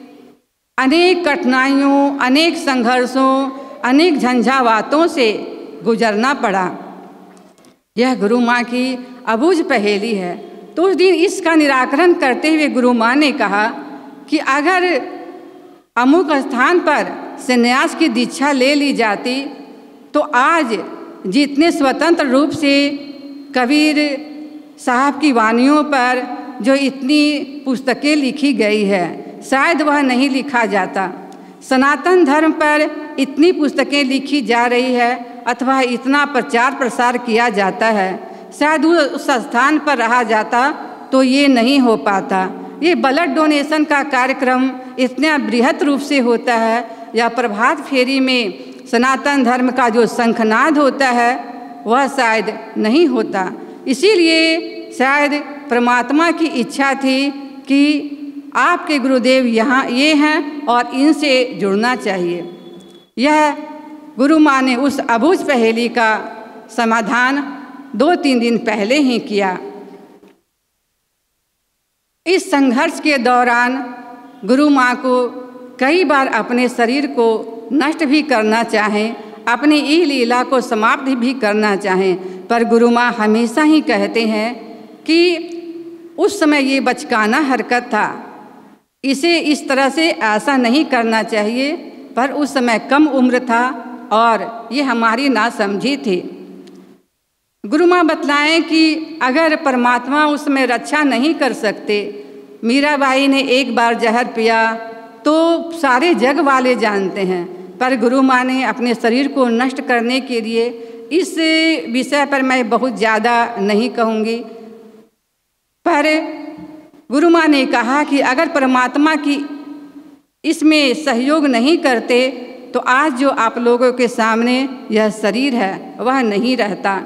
अनेक कठिनाइयों, अनेक संघर्षों, अनेक झंझावातों से गुजरना पड़ा। यह गुरु माँ की अबूझ पहेली है। तो उस दिन इसका निराकरण करते हुए गुरु माँ ने कहा कि अगर अमुक स्थान पर संन्यास की दीक्षा ले ली जाती तो आज जितने स्वतंत्र रूप से कबीर साहब की वाणियों पर जो इतनी पुस्तकें लिखी गई है शायद वह नहीं लिखा जाता। सनातन धर्म पर इतनी पुस्तकें लिखी जा रही है अथवा इतना प्रचार प्रसार किया जाता है, शायद उस स्थान पर रहा जाता तो ये नहीं हो पाता। ये ब्लड डोनेशन का कार्यक्रम इतना बृहत रूप से होता है, या प्रभात फेरी में सनातन धर्म का जो शंखनाद होता है वह शायद नहीं होता। इसीलिए शायद परमात्मा की इच्छा थी कि आपके गुरुदेव यहाँ ये हैं और इनसे जुड़ना चाहिए। यह गुरु माँ ने उस अबूझ पहेली का समाधान 2-3 दिन पहले ही किया। इस संघर्ष के दौरान गुरु माँ को कई बार अपने शरीर को नष्ट भी करना चाहें, अपनी ई लीला को समाप्त भी करना चाहें, पर गुरु माँ हमेशा ही कहते हैं कि उस समय ये बचकाना हरकत था, इसे इस तरह से ऐसा नहीं करना चाहिए। पर उस समय कम उम्र था और ये हमारी नासमझी थी। गुरु माँ बतलाएं कि अगर परमात्मा उसमें रक्षा नहीं कर सकते, मीराबाई ने एक बार जहर पिया तो सारे जग वाले जानते हैं, पर गुरु माँ ने अपने शरीर को नष्ट करने के लिए, इस विषय पर मैं बहुत ज़्यादा नहीं कहूँगी, पर गुरु माँ ने कहा कि अगर परमात्मा की इसमें सहयोग नहीं करते तो आज जो आप लोगों के सामने यह शरीर है वह नहीं रहता।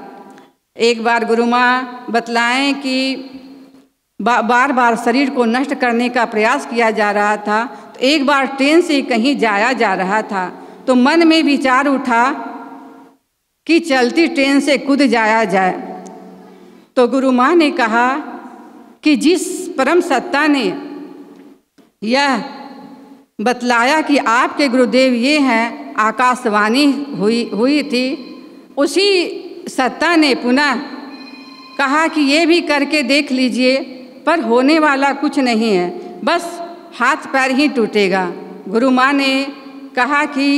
एक बार गुरु माँ बतलाएं कि बार बार शरीर को नष्ट करने का प्रयास किया जा रहा था। तो एक बार ट्रेन से कहीं जाया जा रहा था तो मन में विचार उठा कि चलती ट्रेन से कूद जाया जाए। तो गुरु माँ ने कहा कि जिस परम सत्ता ने यह बतलाया कि आपके गुरुदेव ये हैं, आकाशवाणी हुई थी, उसी सत्ता ने पुनः कहा कि ये भी करके देख लीजिए, पर होने वाला कुछ नहीं है, बस हाथ पैर ही टूटेगा। गुरु माँ ने कहा कि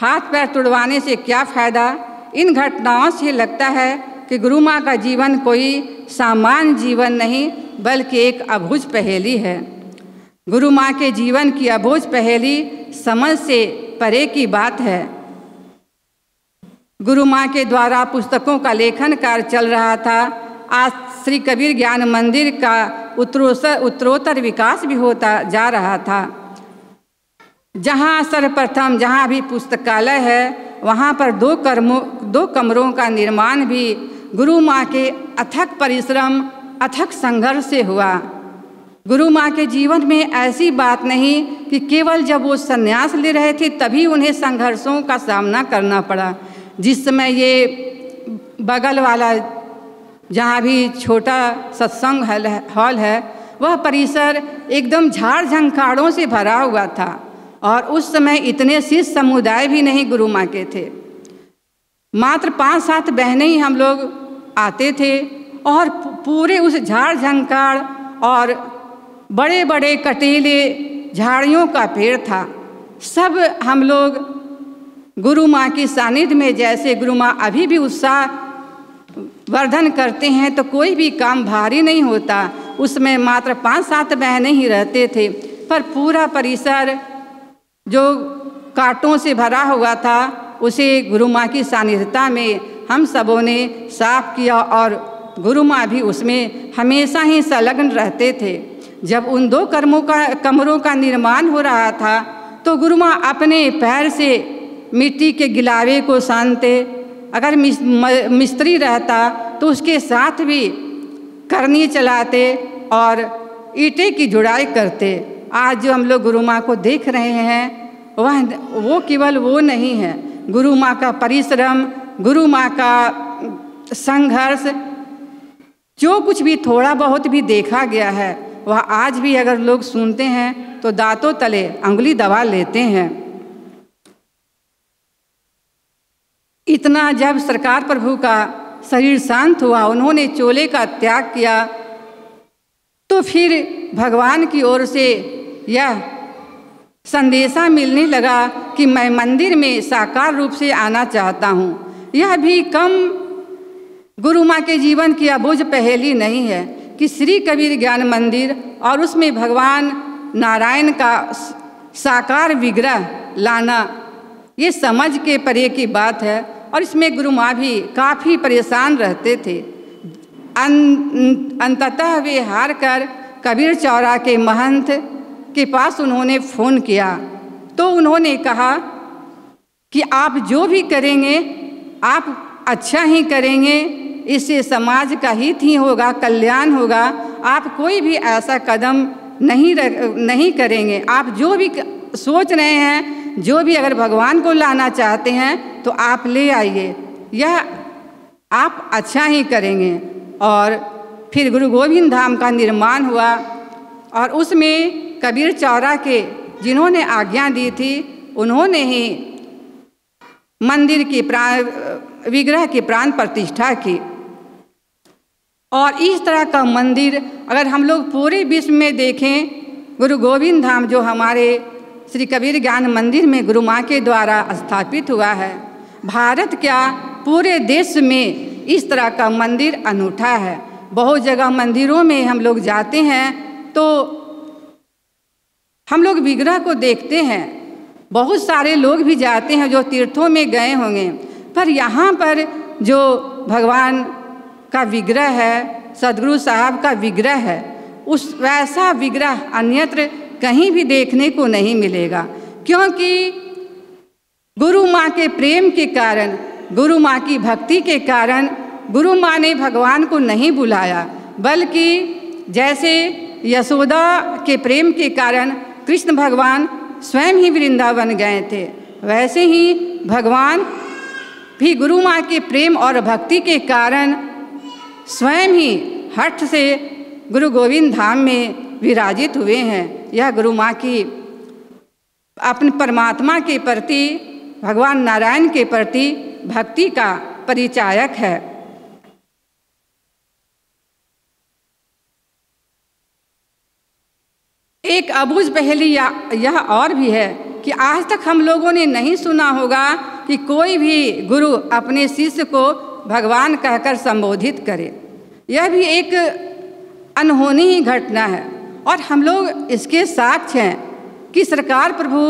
हाथ पैर तुड़वाने से क्या फ़ायदा। इन घटनाओं से लगता है कि गुरु माँ का जीवन कोई सामान्य जीवन नहीं बल्कि एक अबूझ पहेली है। गुरु माँ के जीवन की अबूझ पहेली समझ से परे की बात है। गुरु माँ के द्वारा पुस्तकों का लेखन कार्य चल रहा था। आज श्री कबीर ज्ञान मंदिर का उत्तरोत्तर विकास भी होता जा रहा था। जहाँ सर्वप्रथम जहाँ भी पुस्तकालय है वहाँ पर दो कमरों का निर्माण भी गुरु माँ के अथक परिश्रम, अथक संघर्ष से हुआ। गुरु माँ के जीवन में ऐसी बात नहीं कि केवल जब वो संन्यास ले रहे थे तभी उन्हें संघर्षों का सामना करना पड़ा। जिस समय ये बगल वाला जहाँ भी छोटा सत्संग हॉल है वह परिसर एकदम झाड़ झंखाड़ों से भरा हुआ था और उस समय इतने शिष्य समुदाय भी नहीं गुरु माँ के थे। मात्र 5-7 बहनें ही हम लोग आते थे और पूरे उस झाड़ झंखाड़ और बड़े बड़े कटीले झाड़ियों का पेड़ था। सब हम लोग गुरु माँ की सानिध्य में, जैसे गुरु माँ अभी भी उत्साह वर्धन करते हैं तो कोई भी काम भारी नहीं होता। उसमें मात्र 5-7 बहनें ही रहते थे, पर पूरा परिसर जो कांटों से भरा हुआ था उसे गुरु माँ की सानिध्यता में हम सबों ने साफ किया और गुरु माँ भी उसमें हमेशा ही संलग्न रहते थे। जब उन 2 कमरों का निर्माण हो रहा था तो गुरु माँ अपने पैर से मिट्टी के गिलावे को सानते। अगर मिस्त्री रहता तो उसके साथ भी करनी चलाते और ईंटें की जुड़ाई करते। आज जो हम लोग गुरु माँ को देख रहे हैं वो केवल वो नहीं है। गुरु माँ का परिश्रम, गुरु माँ का संघर्ष, जो कुछ भी थोड़ा बहुत भी देखा गया है वह आज भी अगर लोग सुनते हैं तो दांतों तले अंगुली दबा लेते हैं। इतना जब सरकार प्रभु का शरीर शांत हुआ, उन्होंने चोले का त्याग किया, तो फिर भगवान की ओर से यह संदेशा मिलने लगा कि मैं मंदिर में साकार रूप से आना चाहता हूँ। यह भी कम गुरु माँ के जीवन की अबूझ पहेली नहीं है कि श्री कबीर ज्ञान मंदिर और उसमें भगवान नारायण का साकार विग्रह लाना, ये समझ के परे की बात है। और इसमें गुरु माँ भी काफ़ी परेशान रहते थे। अंततः वे हार कर कबीर चौरा के महंत के पास उन्होंने फ़ोन किया तो उन्होंने कहा कि आप जो भी करेंगे आप अच्छा ही करेंगे, इससे समाज का हित ही होगा, कल्याण होगा। आप कोई भी ऐसा कदम नहीं करेंगे। आप जो भी सोच रहे हैं, जो भी अगर भगवान को लाना चाहते हैं तो आप ले आइए, यह आप अच्छा ही करेंगे। और फिर गुरु गोविंद धाम का निर्माण हुआ और उसमें कबीर चौरा के जिन्होंने आज्ञा दी थी उन्होंने ही मंदिर की विग्रह की प्राण प्रतिष्ठा की। और इस तरह का मंदिर अगर हम लोग पूरे विश्व में देखें, गुरु गोविंद धाम जो हमारे श्री कबीर ज्ञान मंदिर में गुरु माँ के द्वारा स्थापित हुआ है, भारत क्या पूरे देश में इस तरह का मंदिर अनूठा है। बहुत जगह मंदिरों में हम लोग जाते हैं तो हम लोग विग्रह को देखते हैं। बहुत सारे लोग भी जाते हैं जो तीर्थों में गए होंगे, पर यहाँ पर जो भगवान का विग्रह है, सद्गुरु साहब का विग्रह है, उस वैसा विग्रह अन्यत्र कहीं भी देखने को नहीं मिलेगा। क्योंकि गुरु माँ के प्रेम के कारण, गुरु माँ की भक्ति के कारण गुरु माँ ने भगवान को नहीं बुलाया, बल्कि जैसे यशोदा के प्रेम के कारण कृष्ण भगवान स्वयं ही वृंदावन गए थे, वैसे ही भगवान भी गुरु माँ के प्रेम और भक्ति के कारण स्वयं ही हठ से गुरु गोविंद धाम में विराजित हुए हैं। यह गुरु माँ की अपने परमात्मा के प्रति, भगवान नारायण के प्रति भक्ति का परिचायक है। एक अबूझ पहेली यह और भी है कि आज तक हम लोगों ने नहीं सुना होगा कि कोई भी गुरु अपने शिष्य को भगवान कहकर संबोधित करे। यह भी एक अनहोनी ही घटना है और हम लोग इसके साक्ष्य हैं कि सरकार प्रभु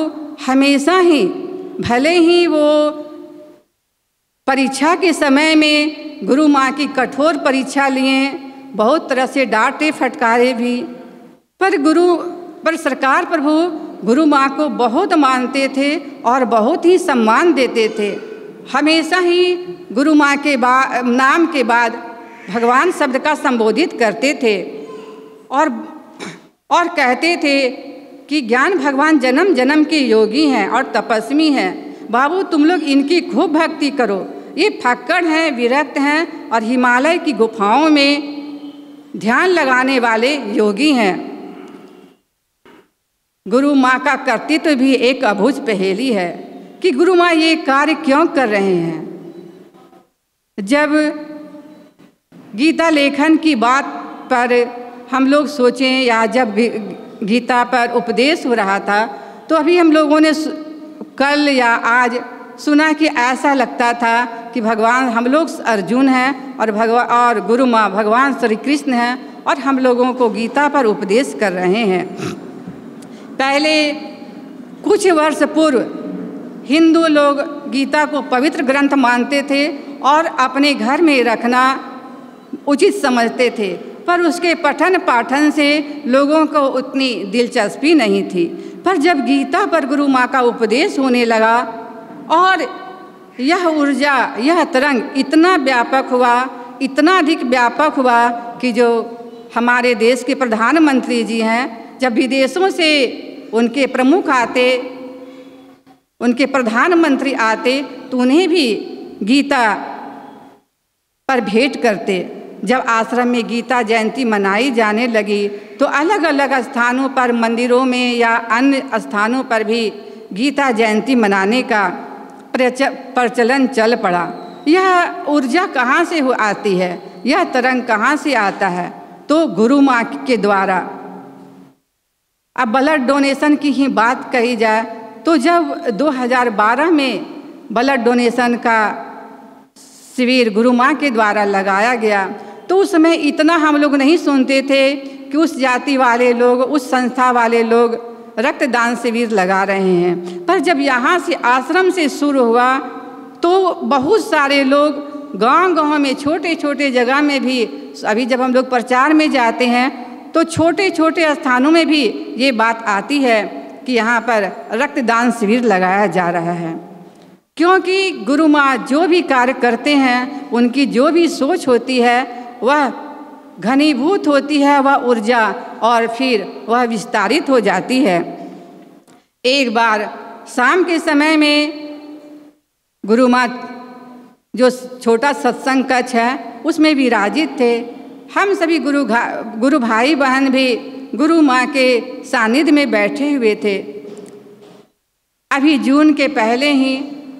हमेशा ही, भले ही वो परीक्षा के समय में गुरु माँ की कठोर परीक्षा लिए, बहुत तरह से डांटे फटकारे भी, पर सरकार प्रभु गुरु माँ को बहुत मानते थे और बहुत ही सम्मान देते थे। हमेशा ही गुरु माँ के नाम के बाद भगवान शब्द का संबोधित करते थे और कहते थे कि ज्ञान भगवान जन्म जन्म के योगी हैं और तपस्वी हैं, बाबू तुम लोग इनकी खूब भक्ति करो। ये फक्कड़ हैं, विरक्त हैं और हिमालय की गुफाओं में ध्यान लगाने वाले योगी हैं। गुरु माँ का कर्तृत्व भी एक अबूझ पहेली है कि गुरु माँ ये कार्य क्यों कर रहे हैं। जब गीता लेखन की बात पर हम लोग सोचें या जब गीता पर उपदेश हो रहा था तो अभी हम लोगों ने कल या आज सुना कि ऐसा लगता था कि भगवान, हम लोग अर्जुन हैं और गुरु माँ भगवान श्री कृष्ण हैं और हम लोगों को गीता पर उपदेश कर रहे हैं। पहले कुछ वर्ष पूर्व हिंदू लोग गीता को पवित्र ग्रंथ मानते थे और अपने घर में रखना उचित समझते थे, पर उसके पठन पाठन से लोगों को उतनी दिलचस्पी नहीं थी। पर जब गीता पर गुरु माँ का उपदेश होने लगा और यह ऊर्जा, यह तरंग इतना व्यापक हुआ, इतना अधिक व्यापक हुआ कि जो हमारे देश के प्रधानमंत्री जी हैं, जब विदेशों से उनके प्रमुख आते, उनके प्रधानमंत्री आते तो उन्हें भी गीता पर भेंट करते। जब आश्रम में गीता जयंती मनाई जाने लगी तो अलग अलग स्थानों पर, मंदिरों में या अन्य स्थानों पर भी गीता जयंती मनाने का प्रचलन चल पड़ा। यह ऊर्जा कहाँ से आती है, यह तरंग कहाँ से आता है? तो गुरु माँ के द्वारा। अब ब्लड डोनेशन की ही बात कही जाए तो जब 2012 में ब्लड डोनेशन का शिविर गुरु माँ के द्वारा लगाया गया तो उस समय इतना हम लोग नहीं सुनते थे कि उस जाति वाले लोग, उस संस्था वाले लोग रक्तदान शिविर लगा रहे हैं। पर जब यहाँ से आश्रम से शुरू हुआ तो बहुत सारे लोग गांव-गांव में, छोटे छोटे जगह में भी, अभी जब हम लोग प्रचार में जाते हैं तो छोटे छोटे स्थानों में भी ये बात आती है कि यहाँ पर रक्तदान शिविर लगाया जा रहा है। क्योंकि गुरु माँ जो भी कार्य करते हैं, उनकी जो भी सोच होती है वह घनीभूत होती है, वह ऊर्जा, और फिर वह विस्तारित हो जाती है। एक बार शाम के समय में गुरु माँ जो छोटा सत्संग कक्ष है उसमें विराजित थे। हम सभी गुरु भाई बहन भी गुरु माँ के सानिध्य में बैठे हुए थे। अभी जून के पहले ही,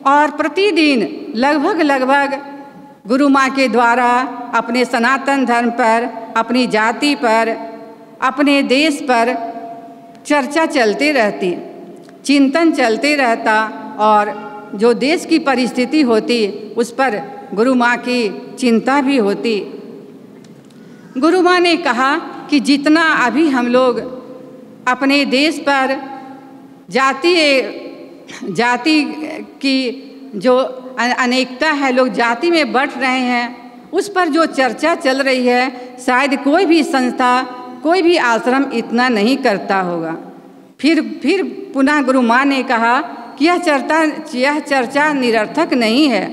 और प्रतिदिन लगभग गुरु माँ के द्वारा अपने सनातन धर्म पर, अपनी जाति पर, अपने देश पर चर्चा चलते रहती, चिंतन चलते रहता और जो देश की परिस्थिति होती उस पर गुरु माँ की चिंता भी होती। गुरु माँ ने कहा कि जितना अभी हम लोग अपने देश पर जाति की जो अनेकता है, लोग जाति में बंट रहे हैं, उस पर जो चर्चा चल रही है, शायद कोई भी संस्था, कोई भी आश्रम इतना नहीं करता होगा। फिर पुनः गुरु माँ ने कहा कि यह चर्चा निरर्थक नहीं है।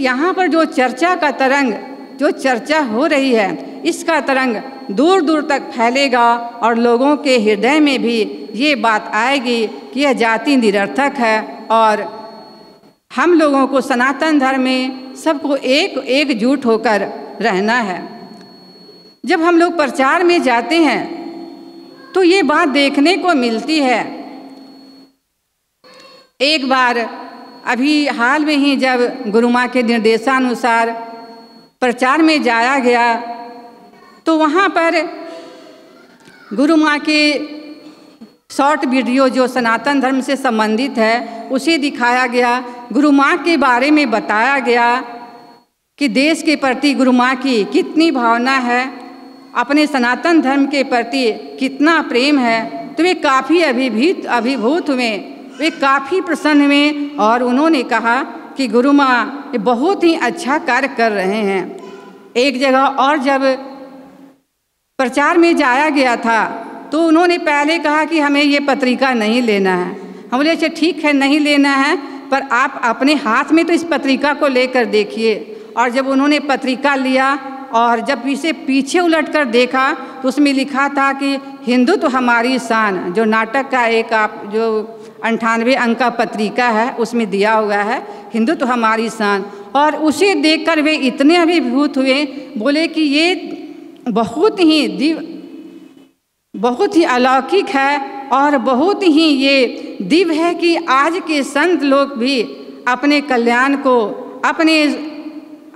यहाँ पर जो चर्चा का तरंग, जो चर्चा हो रही है, इसका तरंग दूर दूर तक फैलेगा और लोगों के हृदय में भी ये बात आएगी कि यह जाति निरर्थक है और हम लोगों को सनातन धर्म में सबको एकजुट होकर रहना है। जब हम लोग प्रचार में जाते हैं तो ये बात देखने को मिलती है। एक बार अभी हाल में ही जब गुरु माँ के निर्देशानुसार प्रचार में जाया गया तो वहाँ पर गुरु माँ के शॉर्ट वीडियो जो सनातन धर्म से संबंधित है उसे दिखाया गया। गुरु माँ के बारे में बताया गया कि देश के प्रति गुरु माँ की कितनी भावना है, अपने सनातन धर्म के प्रति कितना प्रेम है। तो वे काफ़ी अभिभूत हुए, वे काफ़ी प्रसन्न हुए और उन्होंने कहा कि गुरु माँ बहुत ही अच्छा कार्य कर रहे हैं। एक जगह और जब प्रचार में जाया गया था तो उन्होंने पहले कहा कि हमें ये पत्रिका नहीं लेना है। हम बोले अच्छा ठीक है, नहीं लेना है, पर आप अपने हाथ में तो इस पत्रिका को लेकर देखिए। और जब उन्होंने पत्रिका लिया और जब इसे पीछे उलट कर देखा तो उसमें लिखा था कि हिंदुत्व तो हमारी शान, जो नाटक का एक जो 98 अंक का पत्रिका है उसमें दिया हुआ है, हिंदुत्व तो हमारी शान। और उसे देखकर वे इतने अभिभूत हुए, बोले कि ये बहुत ही अलौकिक है और बहुत ही ये दिव्य है कि आज के संत लोग भी अपने कल्याण को, अपने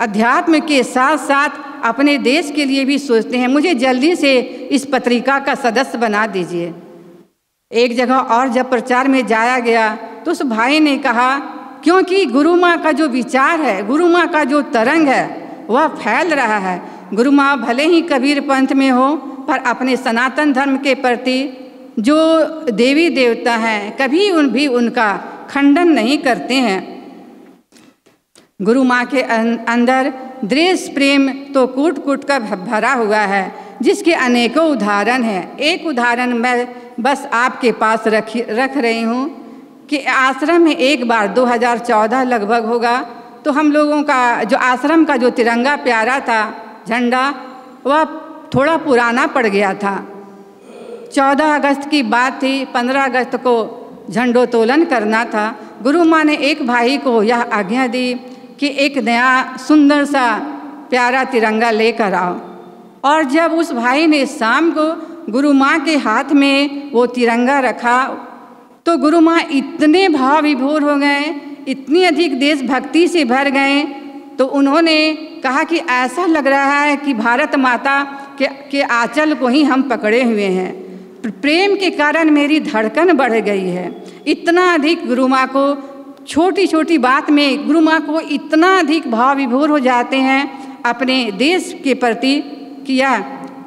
अध्यात्म के साथ साथ अपने देश के लिए भी सोचते हैं। मुझे जल्दी से इस पत्रिका का सदस्य बना दीजिए। एक जगह और जब प्रचार में जाया गया तो उस भाई ने कहा क्योंकि गुरु माँ का जो विचार है, गुरु माँ का जो तरंग है वह फैल रहा है। गुरु माँ भले ही कबीर पंथ में हो पर अपने सनातन धर्म के प्रति जो देवी देवता हैं कभी भी उनका खंडन नहीं करते हैं। गुरु माँ के अंदर देश प्रेम तो कूट कूट कर भरा हुआ है, जिसके अनेकों उदाहरण हैं। एक उदाहरण मैं बस आपके पास रख रही हूँ कि आश्रम में एक बार 2014 लगभग होगा तो हम लोगों का जो आश्रम का जो तिरंगा प्यारा था, झंडा, वह थोड़ा पुराना पड़ गया था। 14 अगस्त की बात थी, 15 अगस्त को झंडोत्तोलन करना था। गुरु माँ ने एक भाई को यह आज्ञा दी कि एक नया सुंदर सा प्यारा तिरंगा लेकर आओ। और जब उस भाई ने शाम को गुरु माँ के हाथ में वो तिरंगा रखा तो गुरु माँ इतने भाव विभोर हो गए, इतनी अधिक देशभक्ति से भर गए, तो उन्होंने कहा कि ऐसा लग रहा है कि भारत माता के आंचल को ही हम पकड़े हुए हैं। प्रेम के कारण मेरी धड़कन बढ़ गई है। इतना अधिक गुरु माँ को, छोटी छोटी बात में गुरु माँ को इतना अधिक भाव विभोर हो जाते हैं अपने देश के प्रति किया।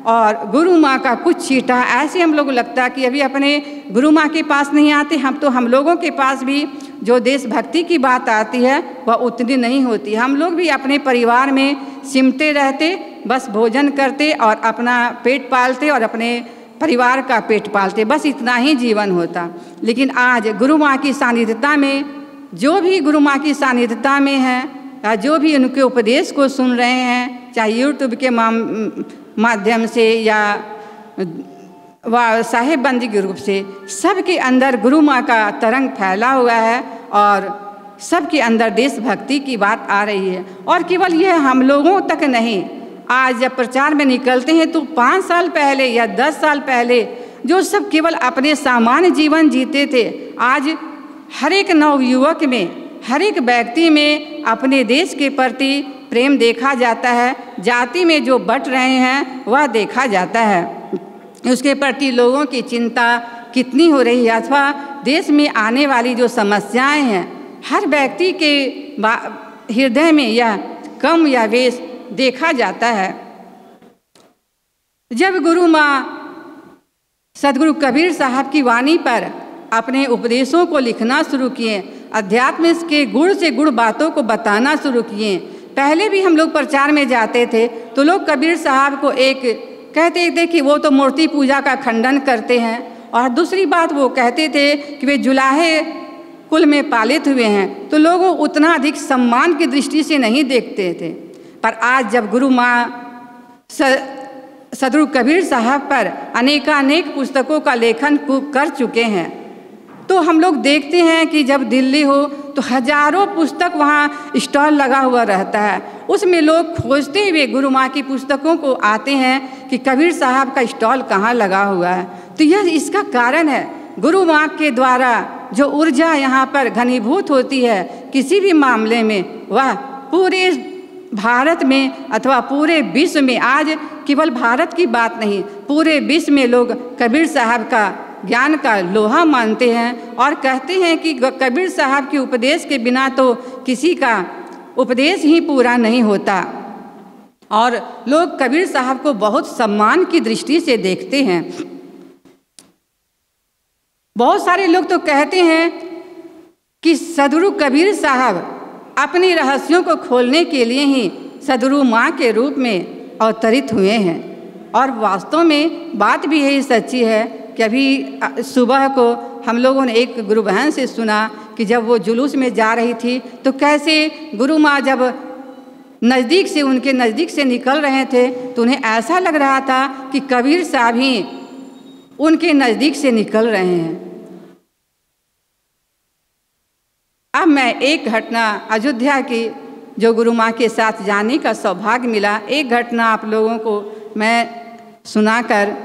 और गुरु माँ का कुछ छीटा ऐसे हम लोग लगता है कि अभी अपने गुरु माँ के पास नहीं आते, हम लोगों के पास भी जो देशभक्ति की बात आती है वह उतनी नहीं होती। हम लोग भी अपने परिवार में सिमटे रहते, बस भोजन करते और अपना पेट पालते और अपने परिवार का पेट पालते, बस इतना ही जीवन होता। लेकिन आज गुरु माँ की सानिध्यता में, जो भी गुरु माँ की सानिध्यता में है या जो भी उनके उपदेश को सुन रहे हैं, चाहे यूट्यूब के माध्यम से या साहेबबंदी के रूप से, सबके अंदर गुरु माँ का तरंग फैला हुआ है और सबके अंदर देशभक्ति की बात आ रही है। और केवल यह हम लोगों तक नहीं, आज जब प्रचार में निकलते हैं तो 5 साल पहले या 10 साल पहले जो सब केवल अपने सामान्य जीवन जीते थे, आज हर एक नवयुवक में, हर एक व्यक्ति में अपने देश के प्रति प्रेम देखा जाता है। जाति में जो बट रहे हैं वह देखा जाता है। उसके प्रति लोगों की चिंता कितनी हो रही है, अथवा देश में आने वाली जो समस्याएं हैं, हर व्यक्ति के हृदय में यह कम या वेश देखा जाता है। जब गुरु माँ सदगुरु कबीर साहब की वाणी पर अपने उपदेशों को लिखना शुरू किए, अध्यात्म के गुण से गुण बातों को बताना शुरू किए। पहले भी हम लोग प्रचार में जाते थे तो लोग कबीर साहब को एक कहते थे कि वो तो मूर्ति पूजा का खंडन करते हैं, और दूसरी बात वो कहते थे कि वे जुलाहे कुल में पालित हुए हैं, तो लोग उतना अधिक सम्मान की दृष्टि से नहीं देखते थे। पर आज जब गुरु माँ सदगुरु कबीर साहब पर अनेकानेक पुस्तकों का लेखन कर चुके हैं, तो हम लोग देखते हैं कि जब दिल्ली हो तो हजारों पुस्तक वहाँ स्टॉल लगा हुआ रहता है। उसमें लोग खोजते हुए गुरु माँ की पुस्तकों को आते हैं कि कबीर साहब का स्टॉल कहाँ लगा हुआ है। तो यह इसका कारण है, गुरु माँ के द्वारा जो ऊर्जा यहाँ पर घनीभूत होती है किसी भी मामले में, वह पूरे भारत में अथवा पूरे विश्व में, आज केवल भारत की बात नहीं, पूरे विश्व में लोग कबीर साहब का ज्ञान का लोहा मानते हैं और कहते हैं कि कबीर साहब के उपदेश के बिना तो किसी का उपदेश ही पूरा नहीं होता। और लोग कबीर साहब को बहुत सम्मान की दृष्टि से देखते हैं। बहुत सारे लोग तो कहते हैं कि सदगुरु कबीर साहब अपने रहस्यों को खोलने के लिए ही सदगुरु माँ के रूप में अवतरित हुए हैं। और वास्तव में बात भी यही सच्ची है कि अभी सुबह को हम लोगों ने एक गुरु बहन से सुना कि जब वो जुलूस में जा रही थी तो कैसे गुरु माँ जब नज़दीक से उनके नज़दीक से निकल रहे थे तो उन्हें ऐसा लग रहा था कि कबीर साहब ही उनके नज़दीक से निकल रहे हैं। अब मैं एक घटना अयोध्या की जो गुरु माँ के साथ जाने का सौभाग्य मिला, एक घटना आप लोगों को मैं सुनाकर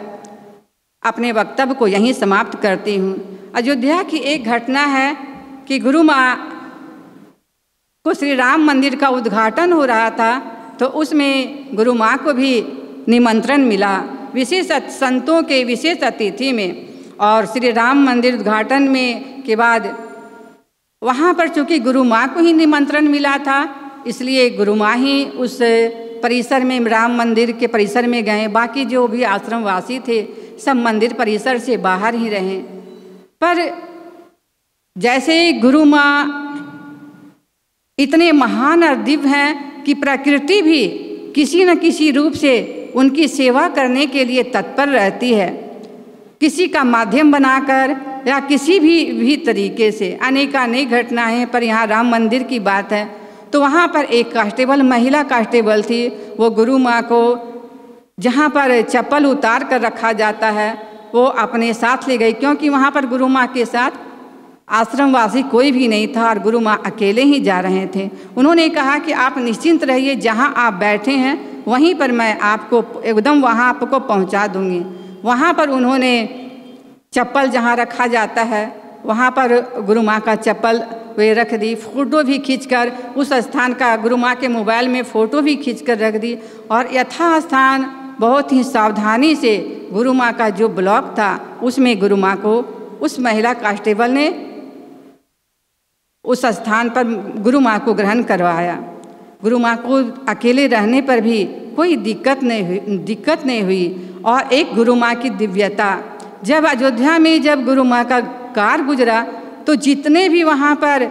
अपने वक्तव्य को यहीं समाप्त करती हूँ। अयोध्या की एक घटना है कि गुरु माँ को श्री राम मंदिर का उद्घाटन हो रहा था, तो उसमें गुरु माँ को भी निमंत्रण मिला विशेष संतों के विशेष अतिथि में। और श्री राम मंदिर उद्घाटन में के बाद वहाँ पर चूँकि गुरु माँ को ही निमंत्रण मिला था, इसलिए गुरु माँ ही उस परिसर में, राम मंदिर के परिसर में गए। बाकी जो भी आश्रमवासी थे सब मंदिर परिसर से बाहर ही रहे। पर जैसे गुरु माँ इतने महान और दिव्य हैं कि प्रकृति भी किसी न किसी रूप से उनकी सेवा करने के लिए तत्पर रहती है, किसी का माध्यम बनाकर या किसी भी तरीके से। अनेकानेक घटनाएं, पर यहाँ राम मंदिर की बात है तो वहाँ पर एक कांस्टेबल, महिला कांस्टेबल थी, वो गुरु माँ को जहाँ पर चप्पल उतार कर रखा जाता है वो अपने साथ ले गई, क्योंकि वहाँ पर गुरु माँ के साथ आश्रमवासी कोई भी नहीं था और गुरु माँ अकेले ही जा रहे थे। उन्होंने कहा कि आप निश्चिंत रहिए, जहाँ आप बैठे हैं वहीं पर मैं आपको एकदम वहाँ आपको पहुँचा दूँगी। वहाँ पर उन्होंने चप्पल जहाँ रखा जाता है वहाँ पर गुरु माँ का चप्पल वे रख दी, फ़ोटो भी खींचकर उस स्थान का गुरु माँ के मोबाइल में फ़ोटो भी खींचकर रख दी। और यथास्थान बहुत ही सावधानी से गुरु माँ का जो ब्लॉक था उसमें गुरु माँ को उस महिला कांस्टेबल ने उस स्थान पर गुरु माँ को ग्रहण करवाया। गुरु माँ को अकेले रहने पर भी कोई दिक्कत नहीं हुई। और एक गुरु माँ की दिव्यता, जब अयोध्या में जब गुरु माँ का कार गुजरा तो जितने भी वहाँ पर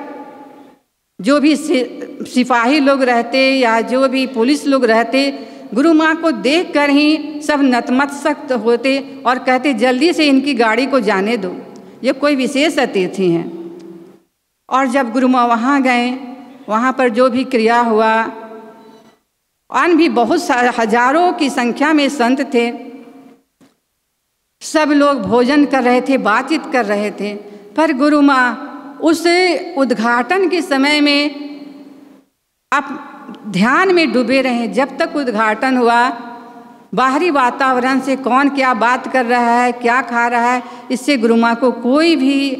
जो भी सिपाही लोग रहते या जो भी पुलिस लोग रहते, गुरु माँ को देखकर ही सब नतमस्तक होते और कहते जल्दी से इनकी गाड़ी को जाने दो, ये कोई विशेष अतिथि हैं। और जब गुरु माँ वहाँ गए, वहाँ पर जो भी क्रिया हुआ, अन्य भी बहुत हजारों की संख्या में संत थे, सब लोग भोजन कर रहे थे, बातचीत कर रहे थे। पर गुरु माँ उस उद्घाटन के समय में आप ध्यान में डूबे रहे। जब तक उद्घाटन हुआ, बाहरी वातावरण से कौन क्या बात कर रहा है, क्या खा रहा है, इससे गुरु माँ को कोई भी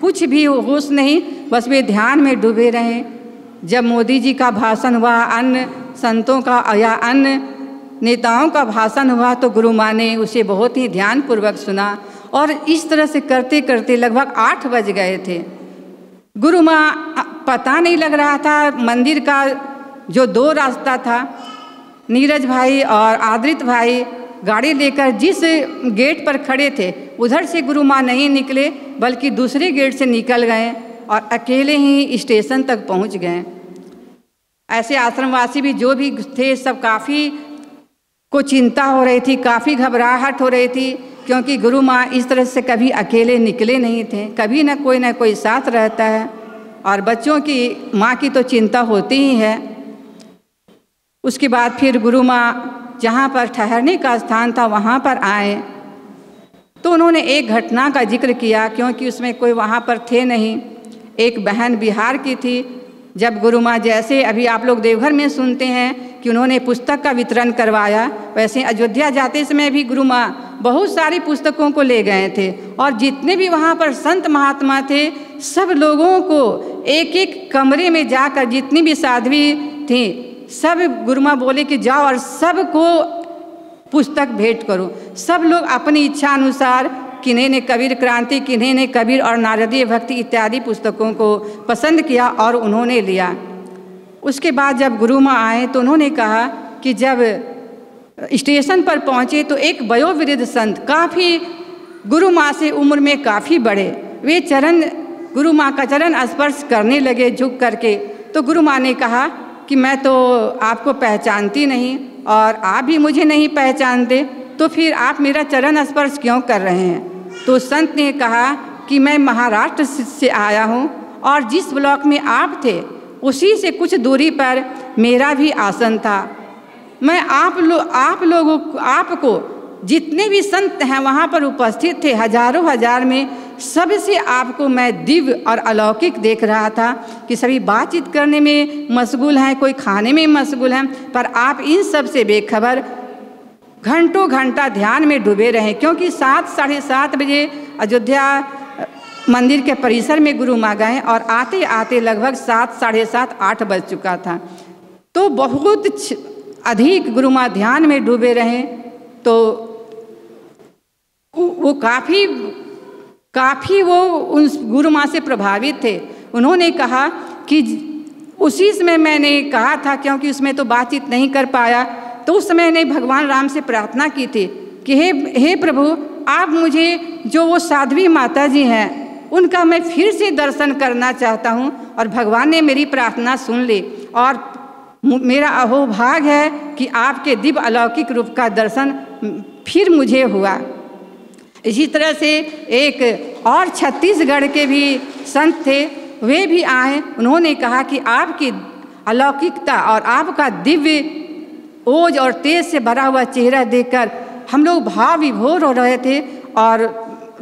कुछ भी होश नहीं, बस वे ध्यान में डूबे रहे। जब मोदी जी का भाषण हुआ, अन्य संतों का या अन्य नेताओं का भाषण हुआ, तो गुरु माँ ने उसे बहुत ही ध्यानपूर्वक सुना और इस तरह से करते करते लगभग 8 बज गए थे। गुरु माँ पता नहीं लग रहा था मंदिर का जो 2 रास्ता था, नीरज भाई और आदृत भाई गाड़ी लेकर जिस गेट पर खड़े थे उधर से गुरु माँ नहीं निकले, बल्कि दूसरे गेट से निकल गए और अकेले ही स्टेशन तक पहुँच गए। ऐसे आश्रमवासी भी जो भी थे सब काफ़ी को चिंता हो रही थी, काफ़ी घबराहट हो रही थी, क्योंकि गुरु माँ इस तरह से कभी अकेले निकले नहीं थे। कभी ना कोई साथ रहता है और बच्चों की माँ की तो चिंता होती ही है। उसके बाद फिर गुरु माँ जहाँ पर ठहरने का स्थान था वहाँ पर आए तो उन्होंने एक घटना का जिक्र किया, क्योंकि उसमें कोई वहाँ पर थे नहीं। एक बहन बिहार की थी। जब गुरु माँ जैसे अभी आप लोग देवघर में सुनते हैं कि उन्होंने पुस्तक का वितरण करवाया, वैसे अयोध्या जाते समय भी गुरु माँ बहुत सारी पुस्तकों को ले गए थे और जितने भी वहाँ पर संत महात्मा थे सब लोगों को एक एक कमरे में जाकर जितनी भी साध्वी थी सब गुरु माँ बोले कि जाओ और सबको पुस्तक भेंट करो। सब लोग अपनी इच्छा अनुसार, किन्हीं ने कबीर क्रांति, किन्हीं ने कबीर और नारदीय भक्ति इत्यादि पुस्तकों को पसंद किया और उन्होंने लिया। उसके बाद जब गुरु माँ आए तो उन्होंने कहा कि जब स्टेशन पर पहुँचे तो एक वयोवृद्ध संत, काफ़ी गुरु माँ से उम्र में काफ़ी बड़े, वे गुरु माँ का चरण स्पर्श करने लगे झुक करके। तो गुरु माँ ने कहा कि मैं तो आपको पहचानती नहीं और आप भी मुझे नहीं पहचानते, तो फिर आप मेरा चरण स्पर्श क्यों कर रहे हैं? तो संत ने कहा कि मैं महाराष्ट्र से आया हूँ और जिस ब्लॉक में आप थे उसी से कुछ दूरी पर मेरा भी आसन था। मैं आपको जितने भी संत हैं वहाँ पर उपस्थित थे, हजारों हजार में, सबसे आपको मैं दिव्य और अलौकिक देख रहा था कि सभी बातचीत करने में मशगूल हैं, कोई खाने में मशगूल हैं, पर आप इन सब से बेखबर घंटों घंटा ध्यान में डूबे रहे। क्योंकि 7 साढ़े 7 बजे अयोध्या मंदिर के परिसर में गुरु माँ गए और आते आते लगभग 7 साढ़े 7 8 बज चुका था। तो बहुत अधिक गुरु माँ ध्यान में डूबे रहे। तो वो काफ़ी वो उन गुरु माँ से प्रभावित थे। उन्होंने कहा कि उसी समय मैंने कहा था, क्योंकि उसमें तो बातचीत नहीं कर पाया, तो उस समय ने भगवान राम से प्रार्थना की थी कि हे प्रभु, आप मुझे जो वो साध्वी माता जी हैं उनका मैं फिर से दर्शन करना चाहता हूँ। और भगवान ने मेरी प्रार्थना सुन ली और मेरा अहोभाग्य है कि आपके दिव्य अलौकिक रूप का दर्शन फिर मुझे हुआ। इसी तरह से एक और छत्तीसगढ़ के भी संत थे, वे भी आए। उन्होंने कहा कि आपकी अलौकिकता और आपका दिव्य ओज और तेज से भरा हुआ चेहरा देखकर हम लोग भाव विभोर हो रहे थे और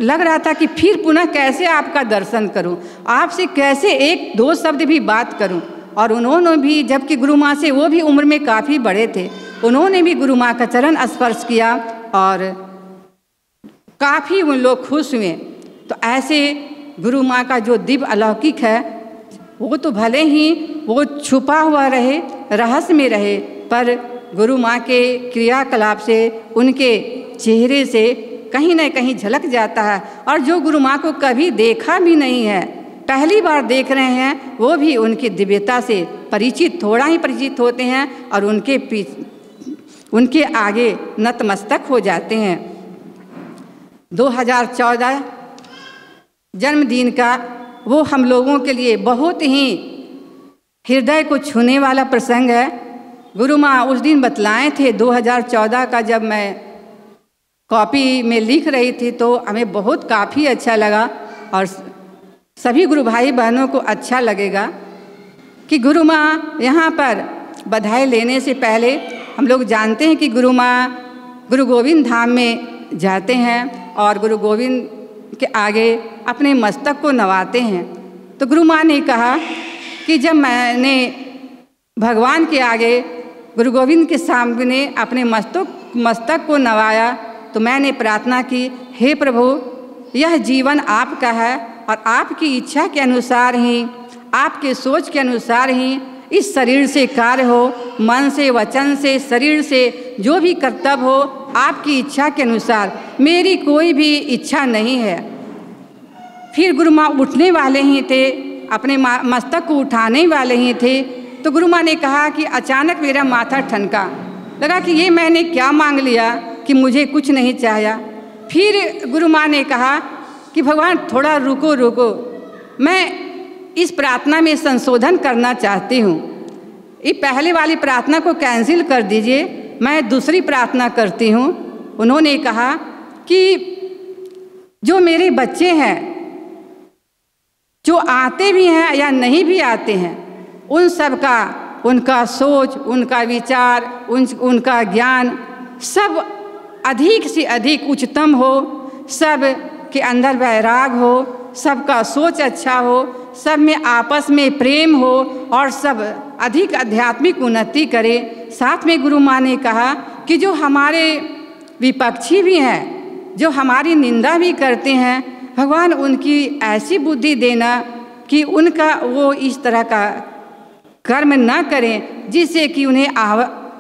लग रहा था कि फिर पुनः कैसे आपका दर्शन करूं, आपसे कैसे 1-2 शब्द भी बात करूं। और उन्होंने भी, जबकि गुरु माँ से वो भी उम्र में काफ़ी बड़े थे, उन्होंने भी गुरु माँ का चरण स्पर्श किया और काफ़ी उन लोग खुश हुए। तो ऐसे गुरु माँ का जो दिव्य अलौकिक है वो तो भले ही वो छुपा हुआ रहे, रहस्य में रहे, पर गुरु माँ के क्रियाकलाप से, उनके चेहरे से कहीं न कहीं झलक जाता है। और जो गुरु माँ को कभी देखा भी नहीं है, पहली बार देख रहे हैं, वो भी उनकी दिव्यता से थोड़ा ही परिचित होते हैं और उनके आगे नतमस्तक हो जाते हैं। 2014 जन्मदिन का वो हम लोगों के लिए बहुत ही हृदय को छूने वाला प्रसंग है। गुरु माँ उस दिन बतलाए थे 2014 का, जब मैं कॉपी में लिख रही थी तो हमें बहुत काफ़ी अच्छा लगा और सभी गुरु भाई बहनों को अच्छा लगेगा कि गुरु माँ यहाँ पर बधाई लेने से पहले हम लोग जानते हैं कि गुरु माँ गुरु गोविंद धाम में जाते हैं और गुरु गोविंद के आगे अपने मस्तक को नवाते हैं। तो गुरु माँ ने कहा कि जब मैंने भगवान के आगे गुरु गोविंद के सामने अपने मस्तक को नवाया तो मैंने प्रार्थना की, हे प्रभु, यह जीवन आपका है और आपकी इच्छा के अनुसार ही, आपके सोच के अनुसार ही इस शरीर से कार्य हो, मन से, वचन से, शरीर से जो भी कर्तव्य हो आपकी इच्छा के अनुसार, मेरी कोई भी इच्छा नहीं है। फिर गुरु माँ उठने वाले ही थे, अपने मस्तक को उठाने वाले ही थे, तो गुरु माँ ने कहा कि अचानक मेरा माथा ठनका, लगा कि ये मैंने क्या मांग लिया कि मुझे कुछ नहीं चाहिए। फिर गुरु माँ ने कहा कि भगवान थोड़ा रुको, मैं इस प्रार्थना में संशोधन करना चाहती हूँ, ये पहले वाली प्रार्थना को कैंसिल कर दीजिए, मैं दूसरी प्रार्थना करती हूँ। उन्होंने कहा कि जो मेरे बच्चे हैं, जो आते भी हैं या नहीं भी आते हैं, उन सब का, उनका सोच, उनका विचार, उनका ज्ञान सब अधिक से अधिक उच्चतम हो, सब के अंदर वैराग हो, सबका सोच अच्छा हो, सब में आपस में प्रेम हो और सब अधिक आध्यात्मिक उन्नति करे। साथ में गुरु माँ ने कहा कि जो हमारे विपक्षी भी हैं, जो हमारी निंदा भी करते हैं, भगवान उनकी ऐसी बुद्धि देना कि उनका वो इस तरह का कर्म न करें जिससे कि उन्हें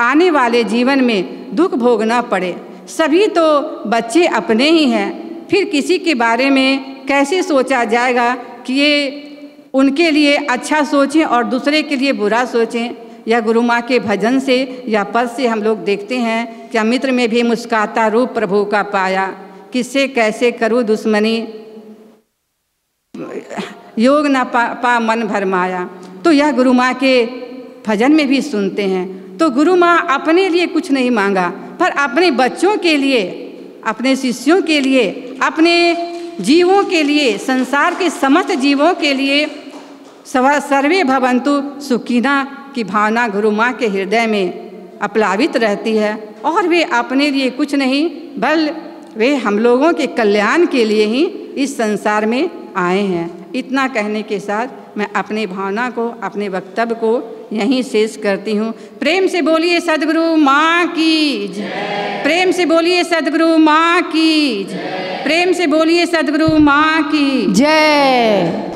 आने वाले जीवन में दुख भोगना पड़े। सभी तो बच्चे अपने ही हैं, फिर किसी के बारे में कैसे सोचा जाएगा कि ये उनके लिए अच्छा सोचें और दूसरे के लिए बुरा सोचें। या गुरु माँ के भजन से या पद से हम लोग देखते हैं कि मित्र में भी मुस्काता रूप प्रभु का पाया, किससे कैसे करूँ दुश्मनी, योग न पा मन भरमाया। तो यह गुरु माँ के भजन में भी सुनते हैं। तो गुरु माँ अपने लिए कुछ नहीं मांगा, पर अपने बच्चों के लिए, अपने शिष्यों के लिए, अपने जीवों के लिए, संसार के समस्त जीवों के लिए सर्वे भवन्तु सुखिना की भावना गुरु माँ के हृदय में अपलावित रहती है। और वे अपने लिए कुछ नहीं, बल वे हम लोगों के कल्याण के लिए ही इस संसार में आए हैं। इतना कहने के साथ मैं अपनी भावना को, अपने वक्तव्य को यहीं शेष करती हूँ। प्रेम से बोलिए सद्गुरु माँ की जय। प्रेम से बोलिए सद्गुरु माँ की जय। प्रेम से बोलिए सद्गुरु माँ की जय।